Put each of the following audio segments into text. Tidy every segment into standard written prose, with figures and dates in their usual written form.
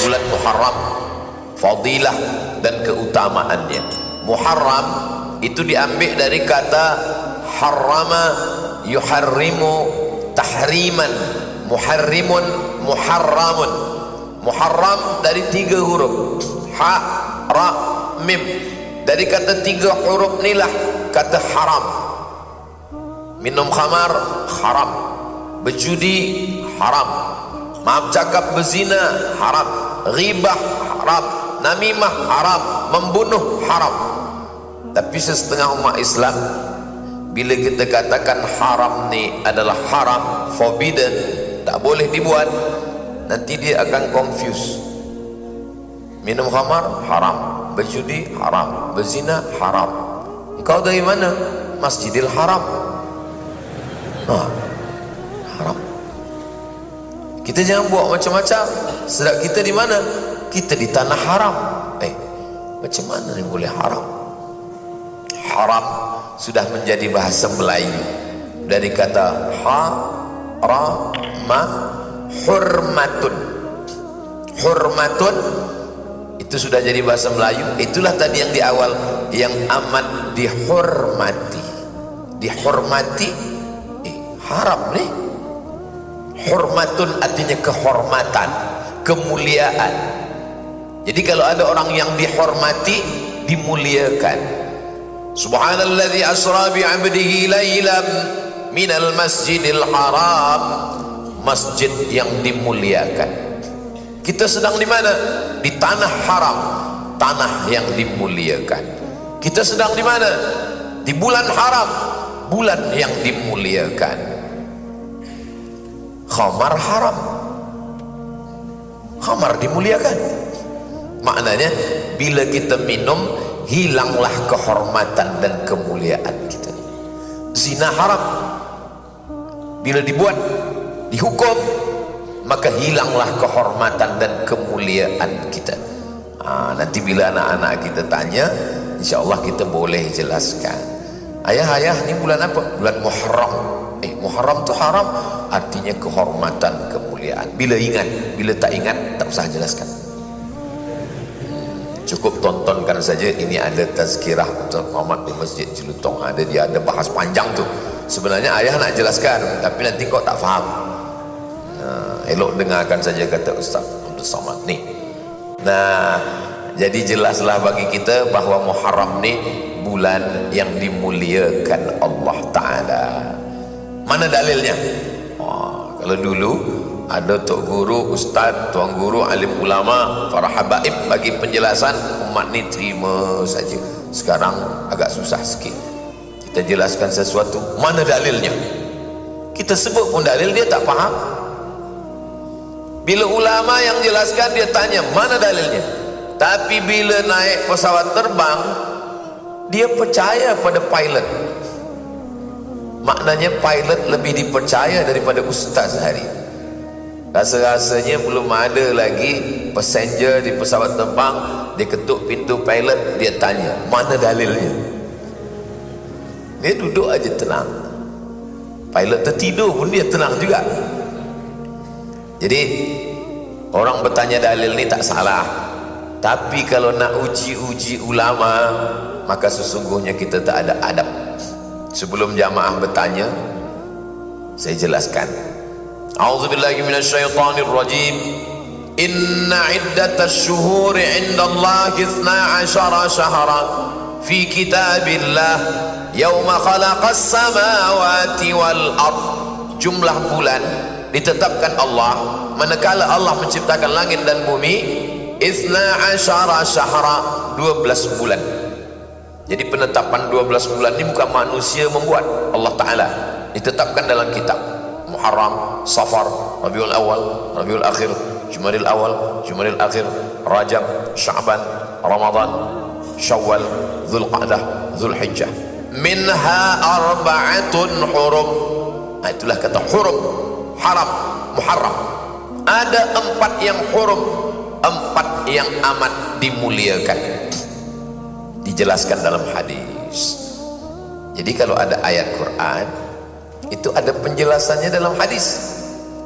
bulan Muharram, fadilah dan keutamaannya. Muharram itu diambil dari kata harrama yuharrimu tahriman, muharrimun muharramun. Muharram dari 3 huruf, ha, ra, mim. Dari kata 3 huruf inilah kata haram. Minum khamar haram, berjudi haram, maaf cakap berzina haram, ghibah haram, namimah haram, membunuh haram. Tapi setengah umat Islam, bila kita katakan haram ni adalah haram, forbidden, tak boleh dibuat, nanti dia akan confuse. Minum khamar haram, berjudi haram, berzina haram. Engkau dari mana? Masjidil Haram. Haram. Kita jangan buat macam-macam. Sedang kita di mana? Kita di tanah haram. Macam mana ni boleh haram? Haram sudah menjadi bahasa Melayu dari kata ha-ra-ma, hurmatun. Hurmatun itu sudah jadi bahasa Melayu. Itulah tadi yang di awal, yang amat dihormati. Dihormati haram nih. Hormatun artinya kehormatan, kemuliaan. Jadi kalau ada orang yang dihormati, dimuliakan. Subhanalladzi asra bi 'abdihi lailan minal masjidil haram, masjid yang dimuliakan. Kita sedang di mana? Di tanah haram, tanah yang dimuliakan. Kita sedang di mana? Di bulan haram, bulan yang dimuliakan. Khamar haram, khamar dimuliakan. Maknanya bila kita minum, hilanglah kehormatan dan kemuliaan kita. Zina haram, bila dibuat, dihukum, maka hilanglah kehormatan dan kemuliaan kita. Nanti bila anak-anak kita tanya, insya Allah kita boleh jelaskan. Ayah, ini bulan apa? Bulan Muharram. Muharram itu haram, artinya kehormatan, kemuliaan. Bila ingat, bila tak ingat, tak usah jelaskan. Cukup tontonkan saja. Ini ada tazkirah Ustaz Muhammad di Masjid Jelutong, dia ada bahas panjang tu. Sebenarnya ayah nak jelaskan, tapi nanti kau tak faham. Elok dengarkan saja kata Ustaz Abdul Samad ni. Jadi jelaslah bagi kita bahawa Muharram ni bulan yang dimuliakan Allah Ta'ala. Mana dalilnya? Kalau dulu ada tok guru, ustaz, tuan guru, alim ulama, para habaib bagi penjelasan, umat ni terima saja. Sekarang agak susah sikit. Kita jelaskan sesuatu, mana dalilnya? Kita sebut pun dalil, dia tak faham. Bila ulama yang jelaskan, dia tanya mana dalilnya. Tapi bila naik pesawat terbang, dia percaya pada pilot. Maknanya pilot lebih dipercaya daripada ustaz hari. Rasa-rasanya belum ada lagi passenger di pesawat terbang, dia ketuk pintu pilot, dia tanya mana dalilnya. Dia duduk aja tenang. Pilot tertidur pun dia tenang juga. Jadi orang bertanya dalil ni tak salah, tapi kalau nak uji-uji ulama, maka sesungguhnya kita tak ada adab. Sebelum jamaah bertanya, saya jelaskan. A'udzubillahi minasyaitonir rajim. Inna iddatash syuhuri 'indallahi 12 syahran fi kitabillah yauma khalaqas samawati wal ard. Jumlah bulan ditetapkan Allah manakala Allah menciptakan langit dan bumi, 12 syahra, 12 bulan. Jadi penetapan 12 bulan ini bukan manusia membuat, Allah Ta'ala ditetapkan dalam kitab. Muharram, Safar, Rabiul Awal, Rabiul Akhir, Jumadil Awal, Jumadil Akhir, Rajab, Sya'ban, Ramadan, Syawal, Dzulqa'dah, Dzulhijjah. Minha arba'atun hurum. Itulah kata hurum, haram, muharram. Ada 4 yang hurum, 4 yang amat dimuliakan. Dijelaskan dalam hadis. Jadi kalau ada ayat Quran, itu ada penjelasannya dalam hadis.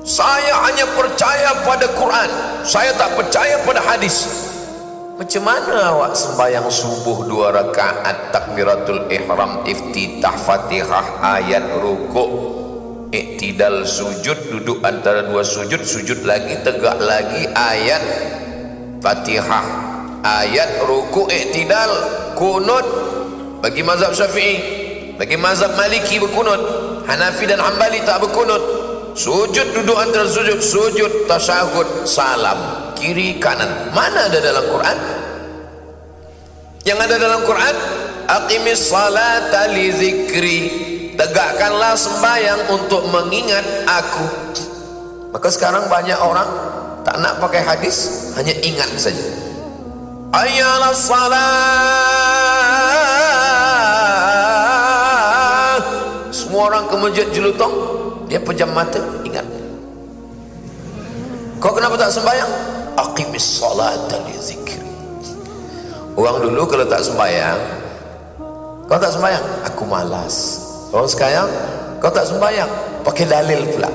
Saya hanya percaya pada Quran, saya tak percaya pada hadis. Macam mana awak sembahyang subuh 2 rakaat, takbiratul ihram, iftitah, fatihah, ayat, rukuk, iktidal, sujud, duduk antara 2 sujud, sujud lagi, tegak lagi, ayat, fatihah, ayat, rukuk, iktidal, kunut. Bagi mazhab Syafi'i, bagi mazhab Maliki berkunut, Hanafi dan Hambali tak berkunut. Sujud, duduk antara sujud, sujud, tasyahud, salam, kiri kanan. Mana ada dalam Quran? Yang ada dalam Quran, aqimis salata li zikri, tegakkanlah sembahyang untuk mengingat aku. Maka sekarang banyak orang tak nak pakai hadis, hanya ingat saja. Ayalah salat. Semua orang ke masjid jelutong, dia pejam mata, ingat. Kau kenapa tak sembahyang? Aqimis salata li zikri. Orang dulu kalau tak sembahyang, kau tak sembahyang, aku malas. Orang sekarang, kau tak sembahyang, pakai dalil pula.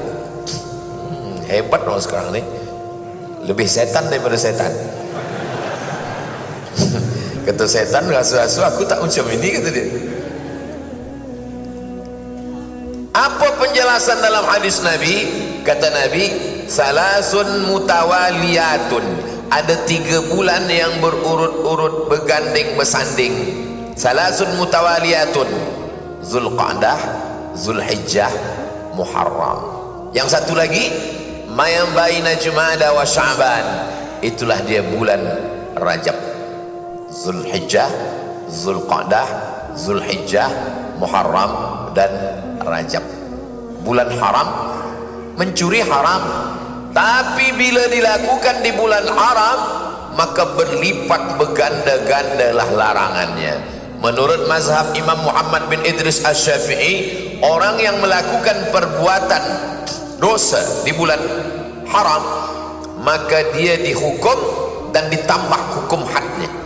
Hebat orang sekarang ni, lebih setan daripada setan. Kata setan, rasu-rasu aku tak macam ini, kata dia. Apa penjelasan dalam hadis Nabi? Kata Nabi, salasun mutawaliyatun, ada 3 bulan yang berurut-urut, berganding bersanding. Salasun mutawaliyatun, Zulqa'dah, Zulhijjah, Muharram. Yang satu lagi, mayam baina Jumada wa Sya'ban, itulah dia bulan Rajab. Zulhijjah, Zulqa'dah, Zulhijjah, Muharram dan Rajab. Bulan haram, mencuri haram, tapi bila dilakukan di bulan haram, maka berlipat berganda-gandalah larangannya. Menurut mazhab Imam Muhammad bin Idris Asy-Syafi'i, orang yang melakukan perbuatan dosa di bulan haram, maka dia dihukum dan ditambah hukum hadnya.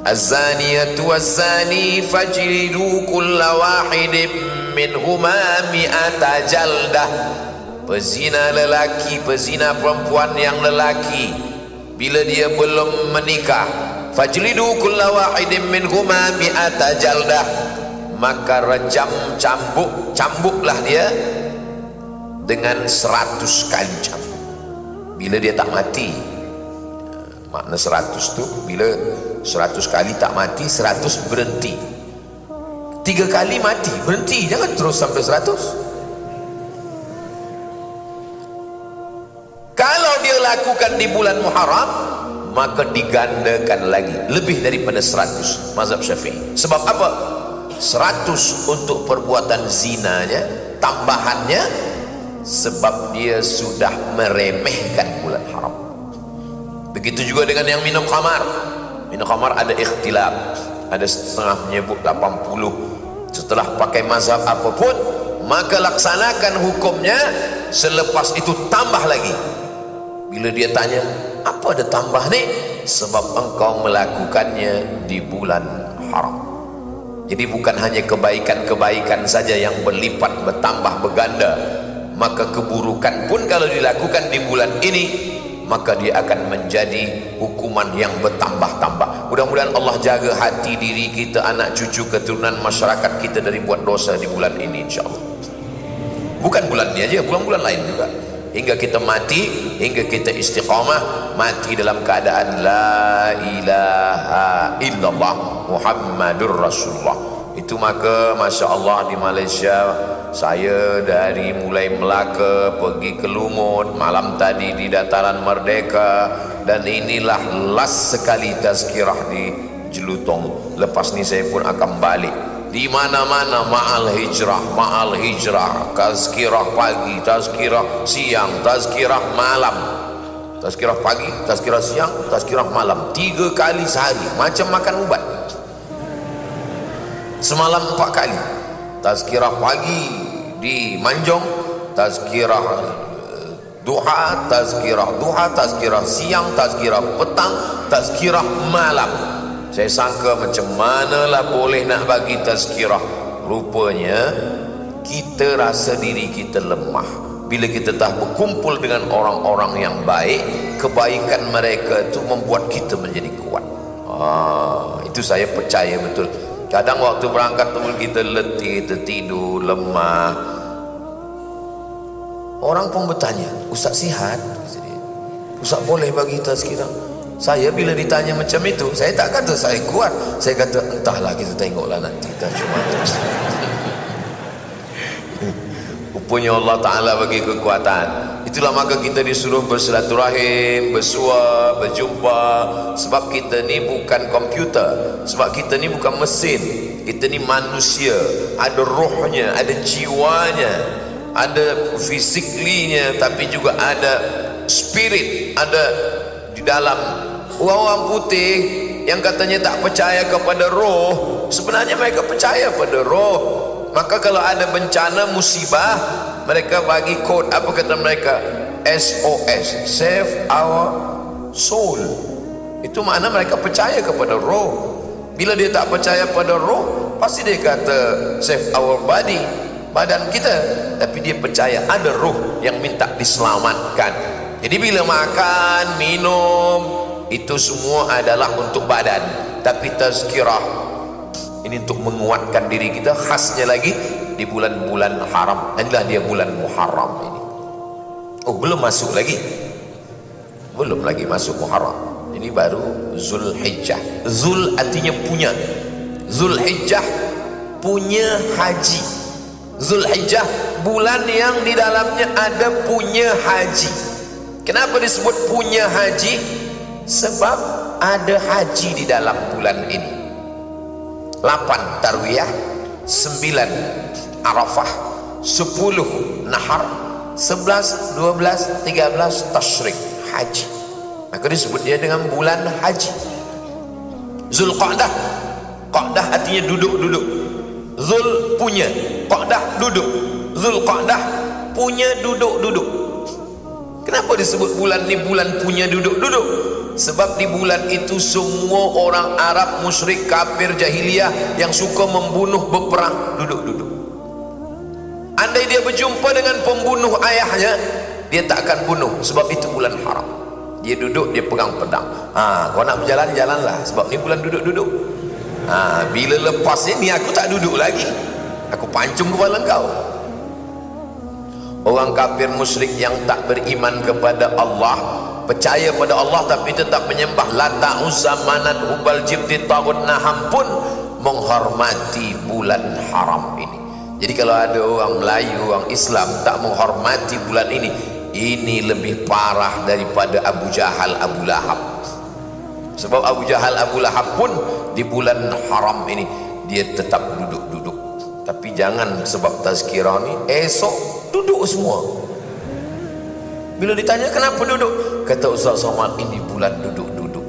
Az-zaniyatu waz-zani fajlidu kulla wahidin minhuma mi'ata jaldah. Pezina lelaki, pezina perempuan yang lelaki, bila dia belum menikah, fajlidu kulla wahidin minhuma mi'ata jaldah, maka rejam, cambuklah dia dengan 100 kali cambuk. Bila dia tak mati, makna 100 tu, bila 100 kali tak mati, 100 berhenti. 3 kali mati, berhenti, jangan terus sampai 100. Kalau dia lakukan di bulan Muharram, maka digandakan lagi, lebih daripada 100, mazhab Syafi'i. Sebab apa? 100 untuk perbuatan zinanya, tambahannya sebab dia sudah meremehkan bulan haram. Begitu juga dengan yang minum khamar. Minum khamar ada ikhtilaf, ada setengah menyebut 80. Setelah pakai mazhab apapun, maka laksanakan hukumnya, selepas itu tambah lagi. Bila dia tanya, apa ada tambah ni? Sebab engkau melakukannya di bulan haram. Jadi bukan hanya kebaikan-kebaikan saja yang berlipat, bertambah, berganda, maka keburukan pun kalau dilakukan di bulan ini, maka dia akan menjadi hukuman yang bertambah-tambah. Mudah-mudahan Allah jaga hati diri kita, anak cucu, keturunan masyarakat kita dari buat dosa di bulan ini, insyaAllah. Bukan bulan ini aja, bulan-bulan lain juga. Hingga kita mati, hingga kita istiqamah, mati dalam keadaan la ilaha illallah Muhammadur Rasulullah. Itu maka Masya Allah di Malaysia, saya dari mulai Melaka pergi ke Lumut, malam tadi di Dataran Merdeka, dan inilah last sekali tazkirah di Jelutong. Lepas ni saya pun akan balik. Di mana-mana ma'al hijrah, tazkirah pagi, tazkirah siang, tazkirah malam, tazkirah pagi, tazkirah siang, tazkirah malam, 3 kali sehari, macam makan ubat. Semalam 4 kali tazkirah pagi di Manjong, tazkirah duha, tazkirah siang, tazkirah petang, tazkirah malam. Saya sangka macam manalah boleh nak bagi tazkirah. Rupanya kita rasa diri kita lemah, Bila kita dah berkumpul dengan orang-orang yang baik, kebaikan mereka itu membuat kita menjadi kuat. Itu saya percaya betul. Kadang waktu berangkat teman kita letih, tertidur, lemah, orang pun bertanya, "Ustaz sihat?" "Ustaz boleh bagi kita sekarang?" Saya bila ditanya macam itu, saya tak kata saya kuat, saya kata entahlah, kita tengoklah nanti. Cuma rupanya Allah Ta'ala bagi kekuatan. Itulah maka kita disuruh bersilaturahim, bersua, berjumpa. Sebab kita ni bukan komputer, sebab kita ni bukan mesin, kita ni manusia. Ada rohnya, ada jiwanya, ada fisiklinya, tapi juga ada spirit, ada di dalam. Orang putih yang katanya tak percaya kepada roh, sebenarnya mereka percaya pada roh. Maka kalau ada bencana, musibah, mereka bagi kod, apa kata mereka? SOS, save our soul. Itu makna mereka percaya kepada roh. Bila dia tak percaya pada roh, pasti dia kata save our body, badan kita. Tapi dia percaya ada roh yang minta diselamatkan. Jadi bila makan, minum, itu semua adalah untuk badan, tapi tazkirah ini untuk menguatkan diri kita, khasnya lagi di bulan-bulan haram. Inilah dia bulan Muharram ini. Belum masuk lagi, belum lagi masuk Muharram. Ini baru Zulhijjah. Zul artinya punya, Zulhijjah punya haji. Zulhijjah bulan yang di dalamnya ada punya haji. Kenapa disebut punya haji? Sebab ada haji di dalam bulan ini. 8 Tarwiyah, 9 Arafah, 10 Nahar, 11, 12, 13 Tashrik, haji. Maka disebut dia dengan bulan haji. Zulqa'dah, Qa'dah artinya duduk-duduk. Zul punya, Qa'dah duduk. Zulqa'dah punya duduk-duduk. Kenapa disebut bulan ni bulan punya duduk-duduk? Sebab di bulan itu semua orang Arab musyrik, kafir, jahiliyah yang suka membunuh, berperang, duduk-duduk. Andai dia berjumpa dengan pembunuh ayahnya, dia tak akan bunuh, sebab itu bulan haram. Dia duduk, dia pegang pedang. Kau nak berjalan, jalanlah, sebab ni bulan duduk-duduk. Bila lepas ni aku tak duduk lagi, aku pancung kepala kau. Orang kafir musyrik yang tak beriman kepada Allah, percaya pada Allah tapi tetap menyembah Lata, Uzza, Manat, Hubal, Jibti, Tagut, Naham pun menghormati bulan haram ini. Jadi kalau ada orang Melayu, orang Islam tak menghormati bulan ini lebih parah daripada Abu Jahal, Abu Lahab. Sebab Abu Jahal, Abu Lahab pun di bulan haram ini dia tetap duduk-duduk. Tapi jangan sebab tazkirah ni esok duduk semua. Bila ditanya kenapa duduk, kata Ustaz Somad, ini bulan duduk-duduk.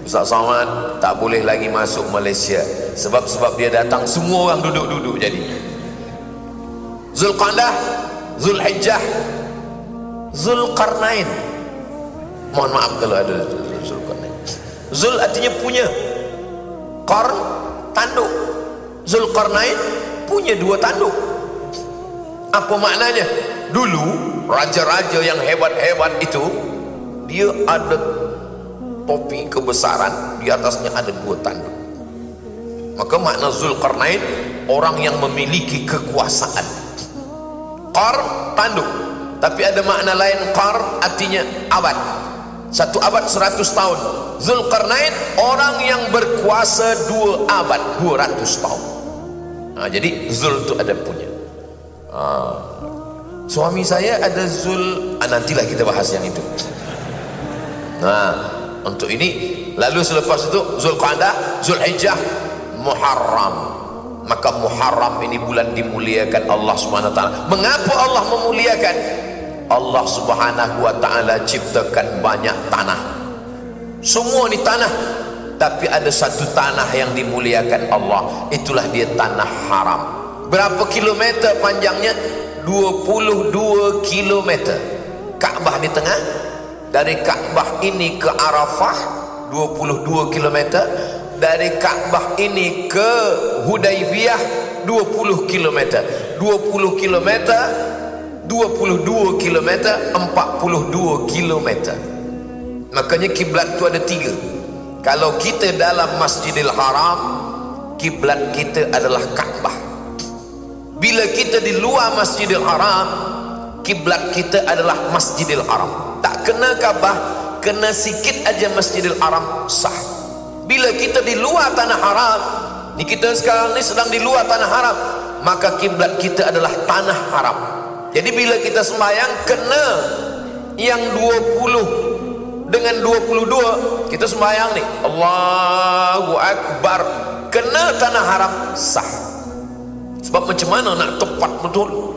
Ustaz Somad tak boleh lagi masuk Malaysia, sebab dia datang semua orang duduk-duduk. Jadi Zulqa'dah, Zulhijjah, Zulqarnain. Mohon maaf kalau ada Zulqarnain. Zul artinya punya, Qarn tanduk. Zulqarnain punya 2 tanduk. Apa maknanya? Dulu raja-raja yang hebat-hebat itu dia ada topi kebesaran, di atasnya ada 2 tanduk. Maka makna Zulqarnain orang yang memiliki kekuasaan. Qarn tanduk, tapi ada makna lain. Qarn artinya abad, 1 abad 100 tahun. Zulqarnain orang yang berkuasa 2 abad 200 tahun. Jadi Zul itu ada punya. Suami saya ada Zul, nantilah kita bahas yang itu. Untuk ini, lalu selepas itu Zulqa'dah, Zulhijjah, Muharram. Maka Muharram ini bulan dimuliakan Allah Subhanahu wa taala. Mengapa Allah memuliakan? Allah Subhanahu wa taala ciptakan banyak tanah. Semua ni tanah, tapi ada satu tanah yang dimuliakan Allah, itulah dia tanah haram. Berapa kilometer panjangnya? 22 kilometer. Kaabah di tengah. Dari Kaabah ini ke Arafah 22 kilometer. Dari Kaabah ini ke Hudaibiyah 20 kilometer. 20 kilometer 22 km, 42 km. Makanya kiblat itu ada 3. Kalau kita dalam Masjidil Haram, kiblat kita adalah Ka'bah. Bila kita di luar Masjidil Haram, kiblat kita adalah Masjidil Haram. Tak kena Ka'bah, kena sikit aja Masjidil Haram sah. Bila kita di luar tanah haram, ni kita sekarang ni sedang di luar tanah haram, maka kiblat kita adalah tanah haram. Jadi bila kita sembahyang, kena yang 20 dengan 22 kita sembahyang ni, Allahu Akbar, kena tanah haram sah. Sebab macam mana nak tepat betul?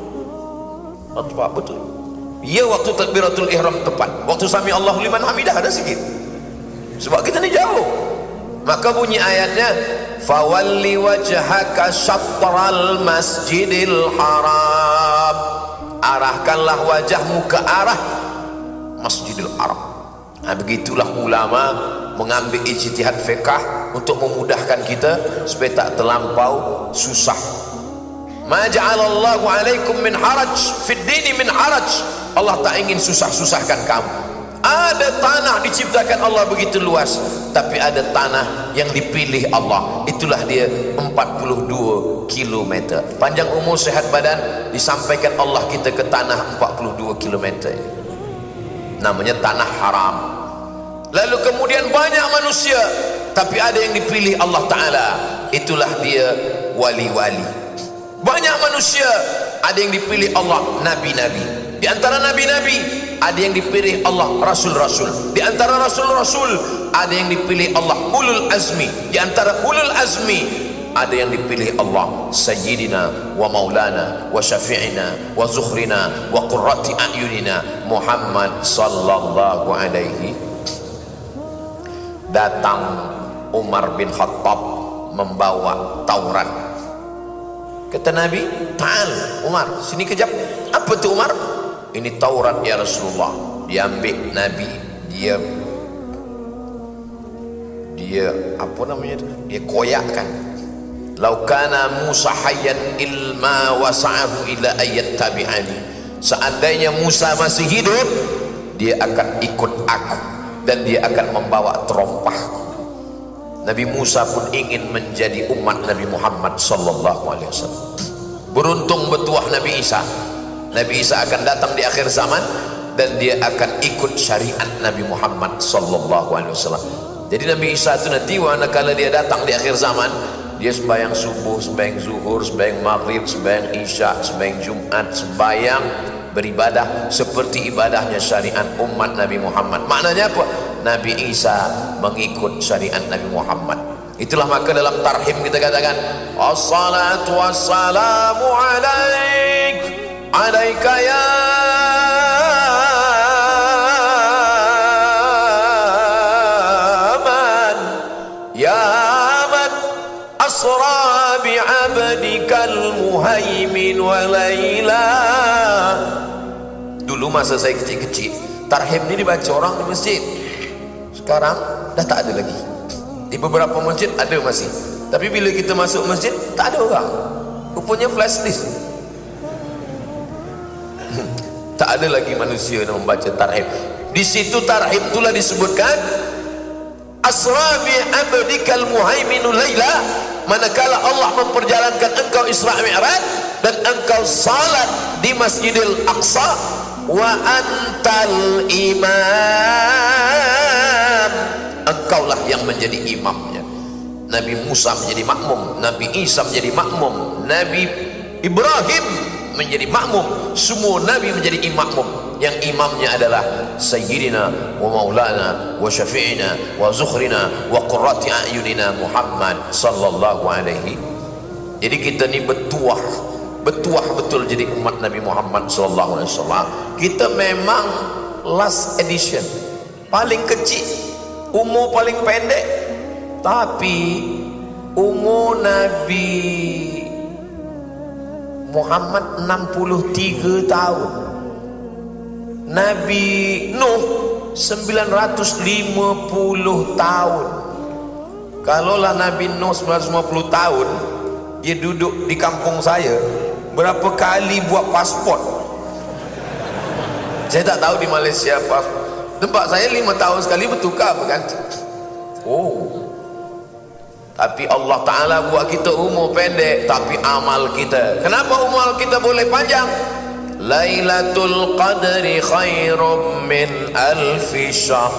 Nak tepat betul. Ya, waktu takbiratul ihram tepat, waktu sami Allahu liman hamidah ada sikit, sebab kita ni jauh. Maka bunyi ayatnya, fawalli wajhaka syatral masjidil haram, arahkanlah wajahmu ke arah Masjidil Haram. Nah, begitulah ulama mengambil ijtihad fiqh untuk memudahkan kita supaya tak terlampau susah. Ma ja'alallahu alaikum min haraj fid dini min haraj. Allah tak ingin susah-susahkan kamu. Ada tanah diciptakan Allah begitu luas, tapi ada tanah yang dipilih Allah, itulah dia 42 km. Panjang umur sehat badan, disampaikan Allah kita ke tanah 42 km, namanya tanah haram. Lalu kemudian banyak manusia, tapi ada yang dipilih Allah Ta'ala, itulah dia wali-wali. Banyak manusia, ada yang dipilih Allah, nabi-nabi. Di antara nabi-nabi ada yang dipilih Allah, rasul-rasul. Di antara rasul-rasul ada yang dipilih Allah, ulul azmi. Di antara ulul azmi ada yang dipilih Allah, sayyidina wa maulana wa syafi'ina wa zukhrina wa qurrati a'yunina Muhammad sallallahu alaihi. Datang Umar bin Khattab membawa Taurat. Kata Nabi, "Ta'al Umar, sini kejap." Apa tu Umar? Ini Taurat ya Rasulullah. Diambil Nabi, dia apa namanya tu? Dia koyakkan. Lau kana Musa hayyan ilma wasa'ahu ila ayat tabi'ani. Seandainya Musa masih hidup, dia akan ikut aku dan dia akan membawa terompahku. Nabi Musa pun ingin menjadi umat Nabi Muhammad sallallahu alaihi wasallam. Beruntung bertuah Nabi Isa. Nabi Isa akan datang di akhir zaman dan dia akan ikut syariat Nabi Muhammad sallallahu alaihi wasallam. Jadi Nabi Isa itu nanti manakala dia datang di akhir zaman, dia sembahyang subuh, sembahyang zuhur, sembahyang maghrib, sembahyang isya, sembahyang Jumat, sembahyang beribadah seperti ibadahnya syariat umat Nabi Muhammad. Maknanya apa? Nabi Isa mengikut syariat Nabi Muhammad. Itulah maka dalam tarhim kita katakan, assalatu wassalamu alaika ya man asra bi abdikal muhaimin wa laila. Dulu masa saya kecil-kecil, tarhim ini dibaca orang di masjid. Sekarang dah tak ada lagi. Di beberapa masjid ada masih, tapi bila kita masuk masjid tak ada orang. Rupanya flash disk. Tak ada lagi manusia yang membaca tarhim. Di situ tarhim itulah disebutkan asra bi abdikal muhaiminul laila, manakala Allah memperjalankan engkau Isra Mi'raj dan engkau salat di Masjidil Aqsa, wa antal imam, engkaulah yang menjadi imamnya. Nabi Musa menjadi makmum, Nabi Isa menjadi makmum, Nabi Ibrahim menjadi makmum, semua nabi menjadi makmum. Yang imamnya adalah sayyidina wa maulana wa syafi'ina wa zukhrina wa qurrati a'yunina Muhammad sallallahu alaihi. Jadi kita ni bertuah betul jadi umat Nabi Muhammad sallallahu alaihi wasallam. Kita memang last edition, paling kecil, umur paling pendek, tapi umur Nabi Muhammad 63 tahun, Nabi Nuh 950 tahun. Kalaulah Nabi Nuh 950 tahun, dia duduk di kampung saya, berapa kali buat pasport? Saya tak tahu di Malaysia apa. Tempat saya 5 tahun sekali bertukar berganti. Tapi Allah Ta'ala buat kita umur pendek, tapi amal kita. Kenapa umur kita boleh panjang? Lailatul Qadri khairum min alfi syahr.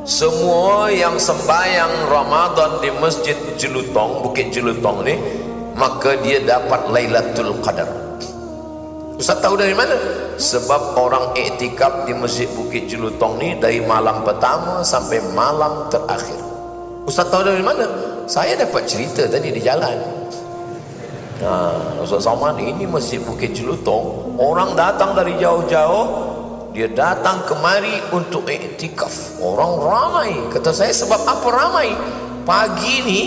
Semua yang sembahyang Ramadan di Masjid Jelutong, Bukit Jelutong ni, maka dia dapat Lailatul Qadar. Ustaz tahu dari mana? Sebab orang iktikaf di Masjid Bukit Jelutong ni dari malam pertama sampai malam terakhir. Ustaz tahu dari mana? Saya dapat cerita tadi di jalan. Ustaz Salman, ini Masjid Bukit Jelutong, orang datang dari jauh-jauh, dia datang kemari untuk iktikaf. Orang ramai. Kata saya, sebab apa ramai? Pagi ni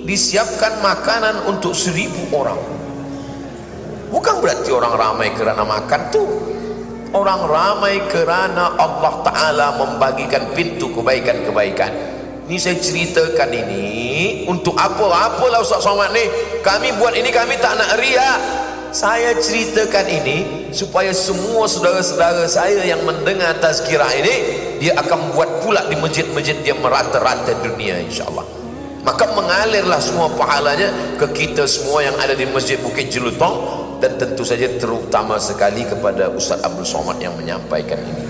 disiapkan makanan untuk 1000 orang. Bukan berarti orang ramai kerana makan tu. Orang ramai kerana Allah Ta'ala membagikan pintu kebaikan-kebaikan. Ini saya ceritakan ini untuk apa? Apalah Ustaz Somad ni, kami buat ini, kami tak nak riak. Saya ceritakan ini supaya semua saudara-saudara saya yang mendengar tazkirah ini, dia akan buat pula di masjid-masjid dia merata-rata dunia, insyaAllah. Maka mengalirlah semua pahalanya ke kita semua yang ada di Masjid Bukit Jelutong, dan tentu saja terutama sekali kepada Ustaz Abdul Somad yang menyampaikan ini.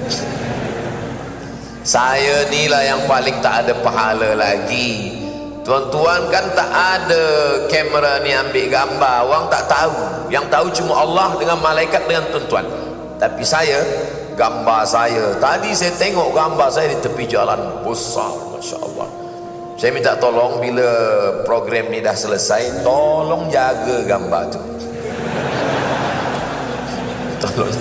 Saya ni lah yang paling tak ada pahala lagi. Tuan-tuan kan tak ada kamera ni ambil gambar, orang tak tahu. Yang tahu cuma Allah dengan malaikat dengan tuan-tuan. Tapi saya, gambar saya, tadi saya tengok gambar saya di tepi jalan besar, Masya Allah. Saya minta tolong bila program ni dah selesai, tolong jaga gambar tu. Tolong.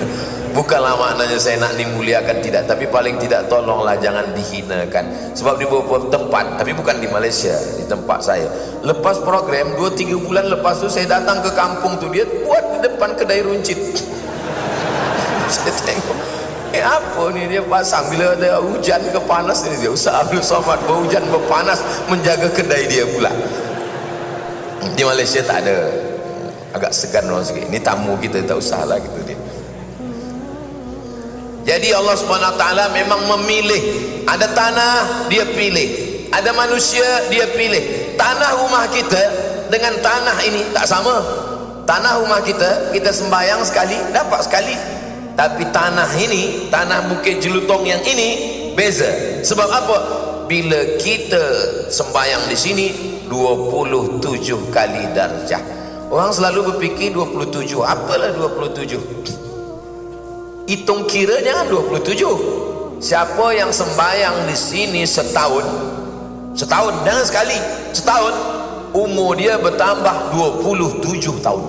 Bukanlah maknanya saya nak dimuliakan, tidak, tapi paling tidak tolonglah jangan dihinakan. Sebab di beberapa tempat, tapi bukan di Malaysia, di tempat saya, lepas program 2-3 bulan lepas tu saya datang ke kampung tu, dia buat di depan kedai runcit. Saya tengok, apa ni dia pasang bila ada hujan ke panas ni, dia Ustaz Abdul Somad berhujan berpanas menjaga kedai dia pula. Di Malaysia tak ada, agak segan orang sikit. Ini tamu kita, tak usah lah gitu dia. Jadi Allah Subhanahu Wa Taala memang memilih. Ada tanah dia pilih, ada manusia dia pilih. Tanah rumah kita dengan tanah ini tak sama. Tanah rumah kita, kita sembahyang sekali dapat sekali. Tapi tanah ini, tanah Bukit Jelutong yang ini beza. Sebab apa? Bila kita sembahyang di sini 27 kali darjah. Orang selalu berfikir 27, apalah 27? Hitung kira jangan 27. Siapa yang sembahyang di sini setahun, jangan sekali, setahun, umur dia bertambah 27 tahun.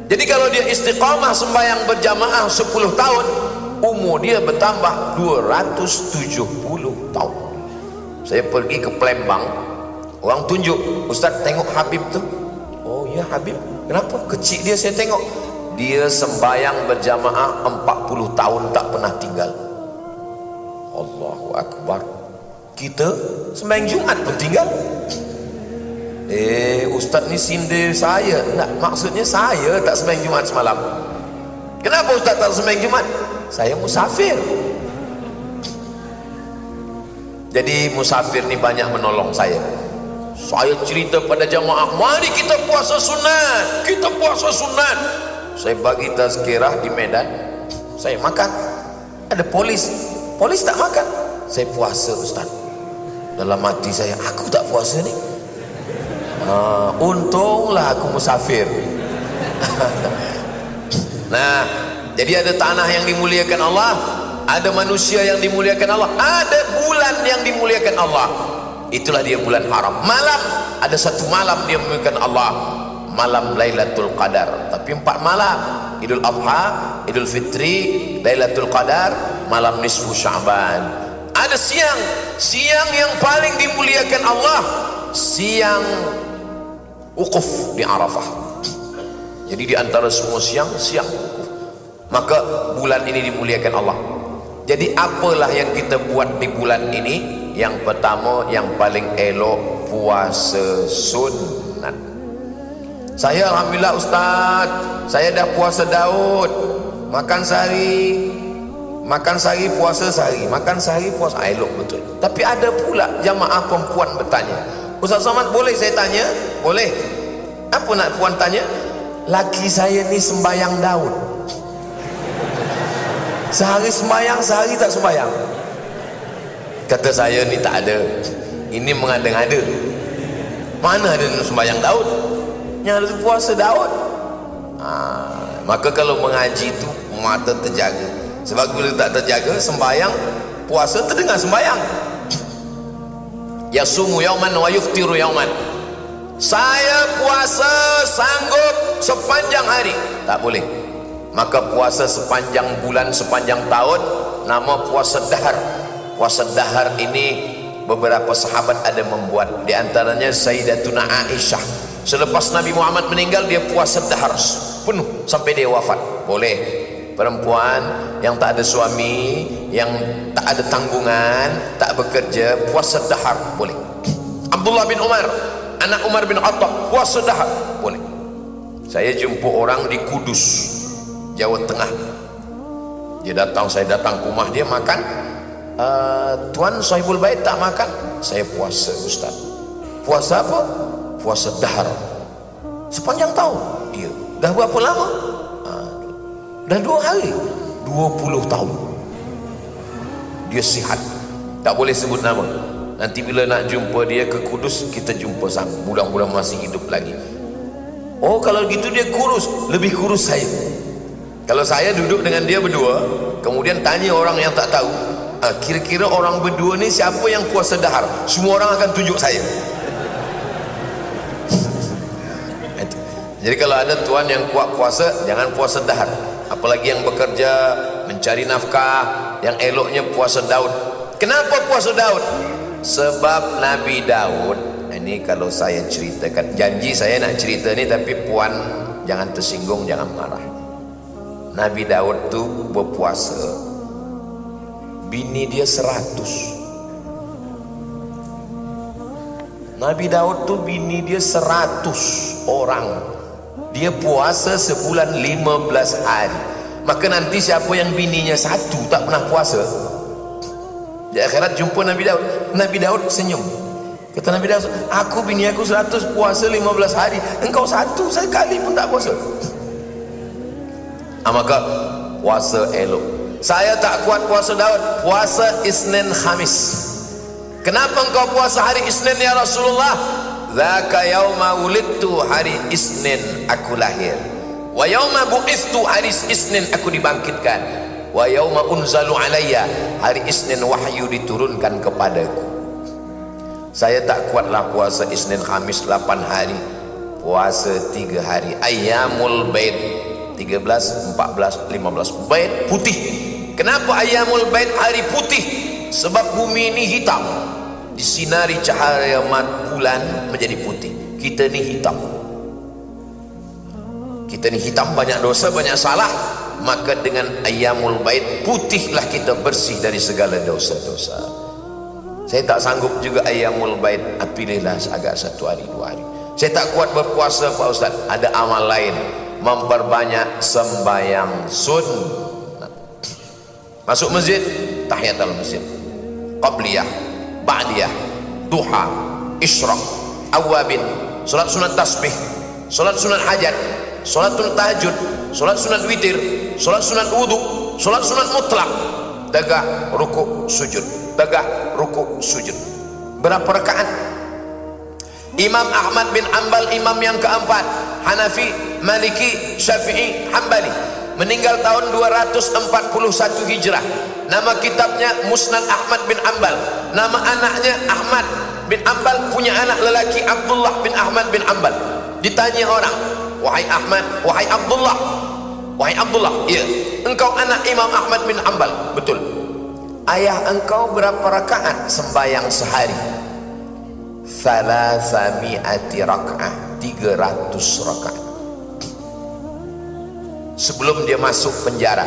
Jadi kalau dia istiqamah sembahyang berjamaah 10 tahun, umur dia bertambah 270 tahun. Saya pergi ke Palembang, orang tunjuk, Ustaz tengok Habib tu. Oh ya Habib, kenapa? Kecil dia saya tengok. Dia sembahyang berjamaah 40 tahun tak pernah tinggal. Allahu Akbar. Kita sembahyang Jumat pun tinggal. Ustaz ni sindir saya. Tak, maksudnya saya tak sembahyang Jumat semalam. Kenapa Ustaz tak sembahyang Jumat? Saya musafir. Jadi musafir ni banyak menolong saya. Saya cerita pada jamaah, mari kita puasa sunat, kita puasa sunat. Saya bagi tazkirah di Medan, saya makan, ada polis tak makan, saya puasa Ustaz. Dalam hati saya, aku tak puasa ni. Untunglah aku musafir. Nah, jadi ada tanah yang dimuliakan Allah, ada manusia yang dimuliakan Allah, ada bulan yang dimuliakan Allah. Itulah dia bulan haram. Malam, ada satu malam dia memuliakan Allah, malam Lailatul Qadar. Tapi 4 malam, Idul Adha, Idul Fitri, Lailatul Qadar, malam nisfu Sya'ban. Ada siang yang paling dimuliakan Allah, siang wukuf di Arafah. Jadi di antara semua siang wukuf. Maka bulan ini dimuliakan Allah. Jadi apalah yang kita buat di bulan ini? Yang pertama, yang paling elok, puasa sunat. Saya alhamdulillah Ustaz, saya dah puasa Daud, makan sehari makan sehari puasa sehari, makan sehari puasa, elok betul. Tapi ada pula jamaah perempuan bertanya, Ustaz Somad boleh saya tanya? Boleh. Apa nak puan tanya? Laki saya ni sembayang Daud, sehari sembayang, sehari tak sembayang. Kata saya ni tak ada, ini mengada-ngada. Mana ada sembayang Daud? Yang ada puasa Daud. Maka kalau mengaji tu mata terjaga, sebab bila tak terjaga sembayang puasa terdengar sembayang. Yasumu yauman wa yuftiru yauman, saya puasa sanggup sepanjang hari, tak boleh. Maka puasa sepanjang bulan, sepanjang tahun, nama puasa dahar. Puasa dahar ini beberapa sahabat ada membuat, di antaranya Sayyidatuna Aisyah. Selepas Nabi Muhammad meninggal, dia puasa dahar penuh sampai dia wafat. Boleh. Perempuan yang tak ada suami, yang tak ada tanggungan, tak bekerja, puasa dahar boleh. Abdullah bin Umar, anak Umar bin Khattab, puasa dahar boleh. Saya jumpa orang di Kudus, Jawa Tengah. Dia datang, saya datang ke rumah dia makan. Tuan Sahibul Bait tak makan? Saya puasa Ustaz. Puasa apa? Puasa dahar sepanjang tahun. Iya. Dah berapa lama? Dah 2 hari, 20 tahun. Dia sihat, tak boleh sebut nama. Nanti bila nak jumpa dia ke Kudus, kita jumpa sama, mudah-mudahan masih hidup lagi. Oh kalau gitu dia kurus, lebih kurus saya. Kalau saya duduk dengan dia berdua, kemudian tanya orang yang tak tahu, kira-kira orang berdua ni siapa yang puasa dahar, semua orang akan tunjuk saya. Jadi kalau ada tuan yang kuat puasa, jangan puasa dahar. Apalagi yang bekerja, mencari nafkah, yang eloknya puasa Daud. Kenapa puasa Daud? Sebab Nabi Daud, ini kalau saya ceritakan, janji saya nak cerita ni, tapi puan jangan tersinggung, jangan marah. Nabi Daud tu berpuasa, bini dia 100. Nabi Daud tu bini dia 100 orang. Dia puasa sebulan 15 hari. Maka nanti siapa yang bininya 1 tak pernah puasa, di akhirat jumpa Nabi Daud, Nabi Daud senyum. Kata Nabi Daud, aku bini aku 100 puasa 15 hari, engkau 1 sekali pun tak puasa. Maka puasa elok. Saya tak kuat puasa Daud, puasa Isnin Khamis. Kenapa engkau puasa hari Isnin ya Rasulullah? Dzaka yauma wulidtu, hari Isnin aku lahir. Wa yauma bu'ithtu, hari Isnin aku dibangkitkan. Wa yauma unzalu alayya, hari Isnin wahyu diturunkan kepadaku. Saya tak kuatlah puasa Isnin Khamis 8 hari. Puasa 3 hari. Ayyamul Bait 13, 14, 15. Bait putih. Kenapa Ayyamul Bait hari putih? Sebab bumi ini hitam, disinari cahaya bulan menjadi putih. Kita ni hitam, kita ni hitam, banyak dosa, banyak salah. Maka dengan Ayyamul Bait putihlah kita, bersih dari segala dosa-dosa. Saya tak sanggup juga Ayyamul Bait, pilihlah agak 1 hari 2 hari. Saya tak kuat berpuasa Pak Ustaz. Ada amal lain, memperbanyak sembahyang sunnah. Masuk masjid, tahiyatul masjid, qabliyah, ba'diyah, duha, isyraq, awabin, salat sunat tasbih, salat sunat hajat, salat tahajud, salat sunat witir, salat sunat wudu, salat sunat mutlak, tegak rukuk sujud, tegak rukuk sujud. Berapa rakaat? Imam Ahmad bin Ambal, imam yang keempat, Hanafi, Maliki, Syafi'i, Hambali, meninggal tahun 241 Hijrah. Nama kitabnya Musnad Ahmad bin Ambal. Nama anaknya Ahmad bin Ambal, punya anak lelaki Abdullah bin Ahmad bin Ambal. Ditanya orang, wahai Ahmad, wahai Abdullah, wahai Abdullah, iya, engkau anak Imam Ahmad bin Ambal, betul. Ayah engkau berapa rakaat sembahyang sehari? 300 rakaat, 300 rakaat. Sebelum dia masuk penjara,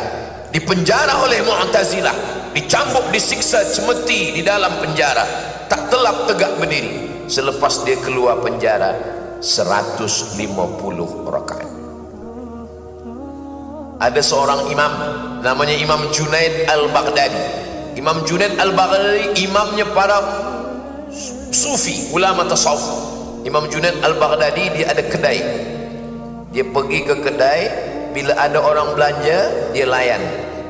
dipenjara oleh Mu'tazilah, dicambuk, disiksa, cemeti di dalam penjara, tak telap tegak berdiri. Selepas dia keluar penjara, 150 rakaat. Ada seorang imam namanya Imam Junaid Al-Baghdadi. Imam Junaid Al-Baghdadi imamnya para sufi, ulama tasawuf. Imam Junaid Al-Baghdadi dia ada kedai. Dia pergi ke kedai, bila ada orang belanja dia layan,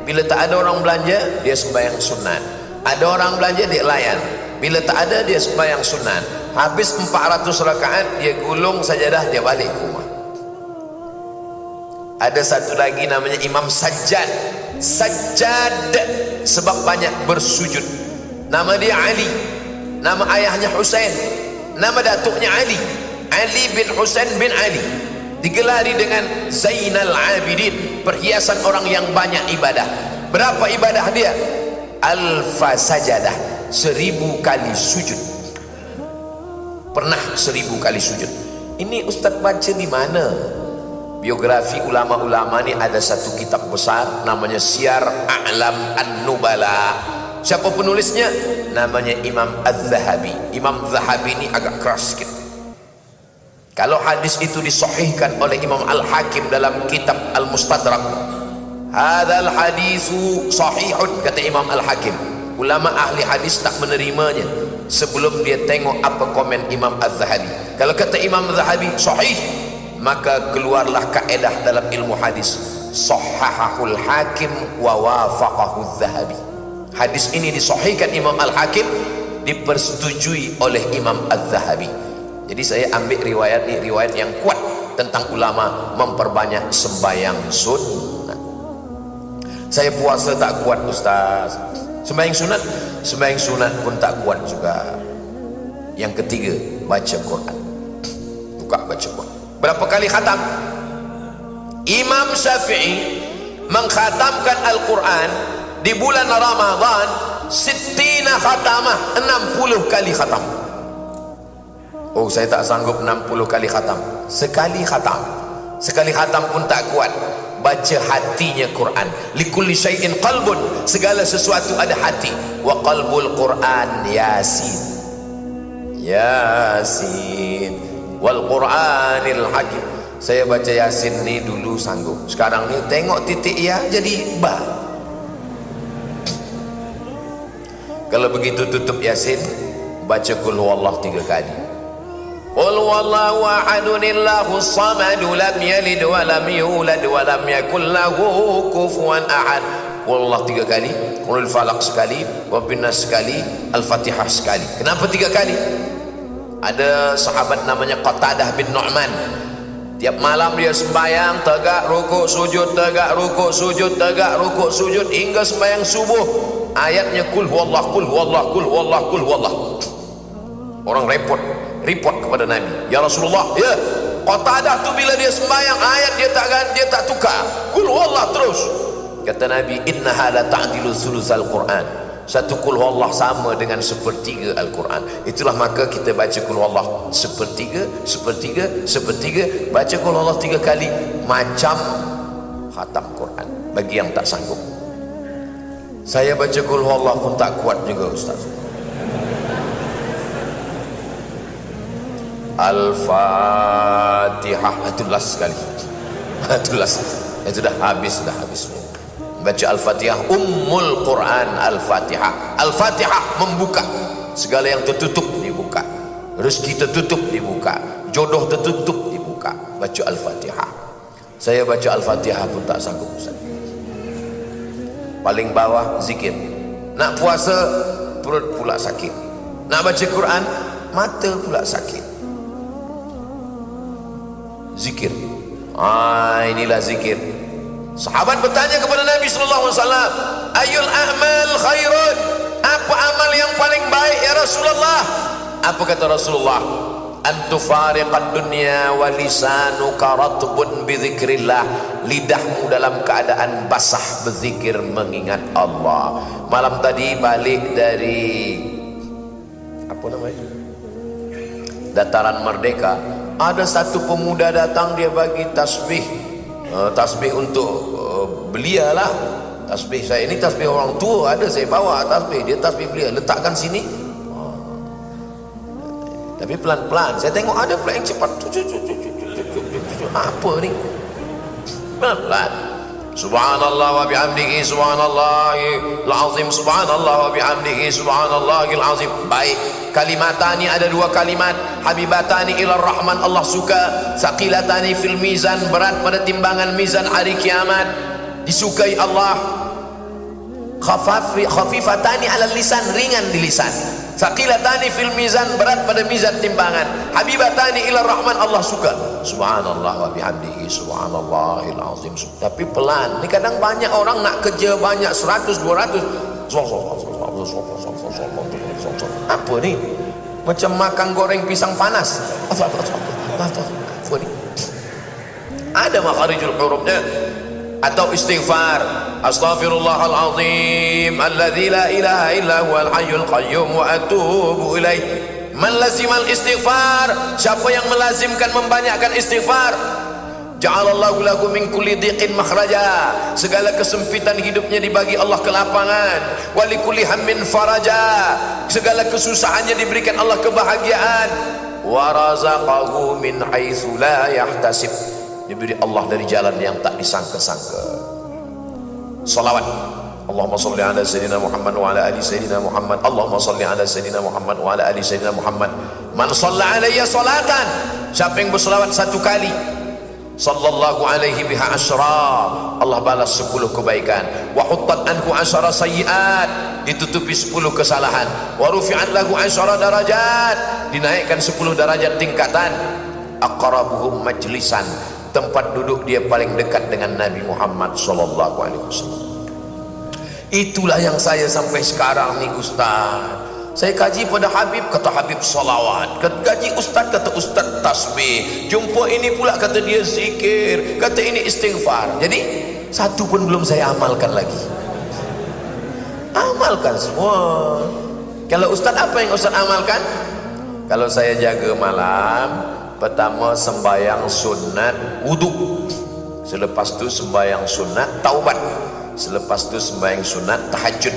bila tak ada orang belanja dia sembahyang sunat. Ada orang belanja dia layan, bila tak ada dia sembahyang sunat. Habis 400 rakaat dia gulung sajadah, dia balik ke rumah. Ada satu lagi namanya Imam Sajjad. Sajjad sebab banyak bersujud. Nama dia Ali, nama ayahnya Husain, nama datuknya Ali, Ali bin Husain bin Ali. Digelari dengan Zainal Abidin, perhiasan orang yang banyak ibadah. Berapa ibadah dia? Alfa sajadah, 1000 kali sujud. Pernah 1000 kali sujud. Ini Ustaz baca di mana? Biografi ulama-ulama ni ada satu kitab besar namanya Syiar A'lam An-Nubala. Siapa penulisnya? Namanya Imam Az-Zahabi. Imam Zahabi ni agak keras sikit. Kalau hadis itu disahihkan oleh Imam Al-Hakim dalam kitab Al-Mustadrak, hadzal hadisu sahihun, kata Imam Al-Hakim. Ulama ahli hadis tak menerimanya sebelum dia tengok apa komen Imam Az-Zahabi. Kalau kata Imam Az-Zahabi sahih, maka keluarlah kaedah dalam ilmu hadis, sahahahul hakim wa wafaqahu Az-Zahabi. Hadis ini disahihkan Imam Al-Hakim, dipersetujui oleh Imam Az-Zahabi. Jadi saya ambil riwayat ini, riwayat yang kuat tentang ulama memperbanyak sembahyang sunat. Saya puasa tak kuat Ustaz. Sembahyang sunat pun tak kuat juga. Yang ketiga, baca Quran. Buka baca Quran. Berapa kali khatam? Imam Syafi'i mengkhatamkan Al-Quran di bulan Ramadan 60 khatamah, 60 kali khatam. Oh, saya tak sanggup 60 kali khatam. Sekali khatam pun tak kuat. Baca hatinya Quran. Likulli syai'in qalbun, segala sesuatu ada hati. Wa qalbul Quran Yasin. Yasin wal Quranil Hakim. Saya baca Yasin ni dulu sanggup. Sekarang ni tengok titik ya jadi ba. Kalau begitu tutup Yasin, baca Qul huwallahu 3 kali. Qul huwallahu ahadunillahu samad, lam yalid wa lam yulad wa lam yakul lahu kufuwan ahad. Qul huwallahu 3 kali, Qul falaq sekali, wa binnas sekali, Al-Fatihah sekali. Kenapa 3 kali? Ada sahabat namanya Qatadah bin Nu'man. Tiap malam dia sembahyang, tegak rukuk sujud, tegak rukuk sujud, tegak rukuk sujud hingga sembahyang subuh. Ayatnya Qul huwallahu, Qul huwallahu, Qul huwallahu, Qul huwallahu. Orang repot kepada Nabi, ya Rasulullah, ya Qatadah tu bila dia sembahyang ayat dia tak tukar, Qul huwallahu terus. Kata Nabi, innaha la ta'dilu thulutsal Quran. Satu Qul huwallahu sama dengan 1/3 Al-Quran. Itulah maka kita baca Qul huwallahu 1/3. Baca Qul huwallahu 3 kali macam khatam Quran. Bagi yang tak sanggup, saya baca Qul huwallahu pun tak kuat juga Ustaz. Al-Fatihah itu last sekali. Itu last. Itu dah habis. Baca Al-Fatihah, Ummul Quran Al-Fatihah. Al-Fatihah membuka segala yang tertutup, dibuka. Rezeki tertutup, dibuka. Jodoh tertutup, dibuka. Baca Al-Fatihah. Saya baca Al-Fatihah pun tak sanggup Ustaz. Paling bawah zikir. Nak puasa perut pula sakit. Nak baca Quran mata pula sakit. Zikir. Inilah zikir. Sahabat bertanya kepada Nabi sallallahu alaihi wasallam, "Ayul a'mal khairun?" Apa amal yang paling baik ya Rasulullah? Apa kata Rasulullah? Antufariqad dunya wa lisanuka ratbun bi dzikrillah. Lidahmu dalam keadaan basah berzikir mengingat Allah. Malam tadi balik dari apa namanya? Dataran Merdeka. Ada satu pemuda datang, dia bagi tasbih. Tasbih untuk belia lah. Tasbih saya ini tasbih orang tua, ada saya bawa tasbih, dia tasbih belia, letakkan sini. Tapi pelan-pelan. Saya tengok ada pula yang cepat. Apa ni? Pelan-pelan. subhanallah wa bihamdihi subhanallahil azim, subhanallah wa bihamdihi subhanallahil azim. Baik, kalimatani ada dua kalimat, habibatani ilar rahman, Allah suka, saqilatani fil mizan, berat pada timbangan mizan hari kiamat, disukai Allah. Khafifatani alal lisan, ringan di lisan. Saqilatani fil mizan, berat pada mizan timbangan. Habibatani ilar rahman, Allah suka. Subhanallah wa bihamdihi subhanallahil azim. Tapi pelan. Ini kadang banyak orang nak kerja banyak 100 200. Apa ni? Macam makan goreng pisang panas. Apa ni? Ada makharijul hurufnya. Atau istighfar, astaghfirullahalazim alladzi la ilaha illa huwal hayyul qayyum wa atubu ilaih. Man lazimal istighfar, siapa yang melazimkan membanyakkan istighfar, ja'alallahu lahu min kulli dhiqin makhraja, segala kesempitan hidupnya dibagi Allah kelapangan. Wa likulli hammin faraja, segala kesusahannya diberikan Allah kebahagiaan. Wa razaqahu min haitsu la yahtasib, diberi Allah dari jalan yang tak disangka-sangka. Salawat, Allahumma salli ala sayyidina Muhammad wa ala ali sayyidina Muhammad. Allahumma salli ala sayyidina Muhammad wa ala ali sayyidina Muhammad. Man shalla alayya salatan, siapa yang berselawat satu kali, sallallahu alaihi biha asyra, Allah balas 10 kebaikan. Wa huttat anhu asyara sayyiat, ditutupi 10 kesalahan. Wa rufi'at lahu asyara darajat, dinaikkan 10 derajat tingkatan. Aqrabuhum majlisan, tempat duduk dia paling dekat dengan Nabi Muhammad sallallahu alaihi wasallam. Itulah yang saya sampai sekarang ni Ustaz. Saya kaji pada Habib, kata Habib salawat. Kaji Ustaz, kata Ustaz tasbih. Jumpa ini pula kata dia zikir, kata ini istighfar. Jadi satu pun belum saya amalkan lagi. Amalkan semua. Kalau Ustaz, apa yang Ustaz amalkan? Kalau saya jaga malam, pertama sembahyang sunat wudu, selepas tu sembahyang sunat taubat, selepas tu sembahyang sunat tahajud.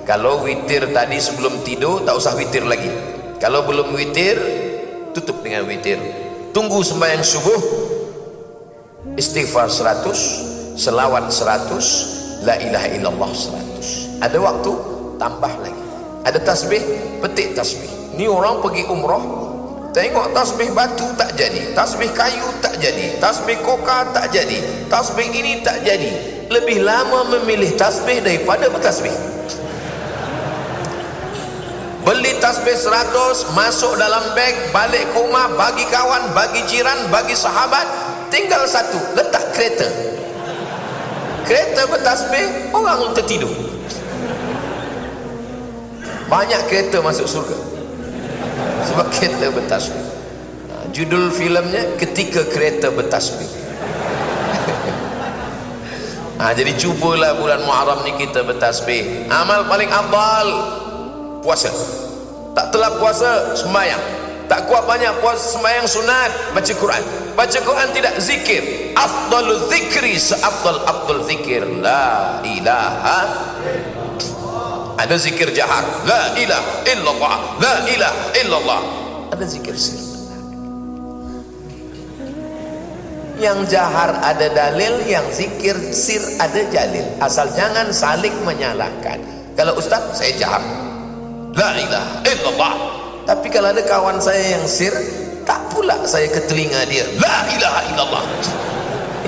Kalau witir tadi sebelum tidur, tak usah witir lagi. Kalau belum witir, tutup dengan witir. Tunggu sembahyang subuh, istighfar 100, selawat 100, la ilaha illallah 100. Ada waktu, tambah lagi. Ada tasbih, petik tasbih. Ni orang pergi umrah, tengok tasbih batu tak jadi, tasbih kayu tak jadi, tasbih koka tak jadi, tasbih ini tak jadi. Lebih lama memilih tasbih daripada bertasbih. Beli tasbih 100, masuk dalam beg, balik ke rumah, bagi kawan, bagi jiran, bagi sahabat. Tinggal satu, letak kereta. Kereta bertasbih, orang tertidur. Banyak kereta masuk surga sebab kereta bertasbih. Judul filmnya Ketika Kereta Bertasbih. Jadi cubalah bulan Muharram ni kita bertasbih. Amal paling afdal puasa. Tak telah puasa, sembahyang. Tak kuat banyak puasa, sembahyang sunat, baca Quran. Baca Quran tidak, zikir. Afdalul zikri, seafdal zikir la ilaha. Ada zikir jahar, la ilaha illallah, la ilaha illallah. Ada zikir sir. Yang jahar ada dalil, yang zikir sir ada dalil. Asal jangan saling menyalahkan. Kalau Ustaz, saya jahar, la ilaha illallah. Tapi kalau ada kawan saya yang sir, tak pula saya ke telinga dia, la ilaha illallah.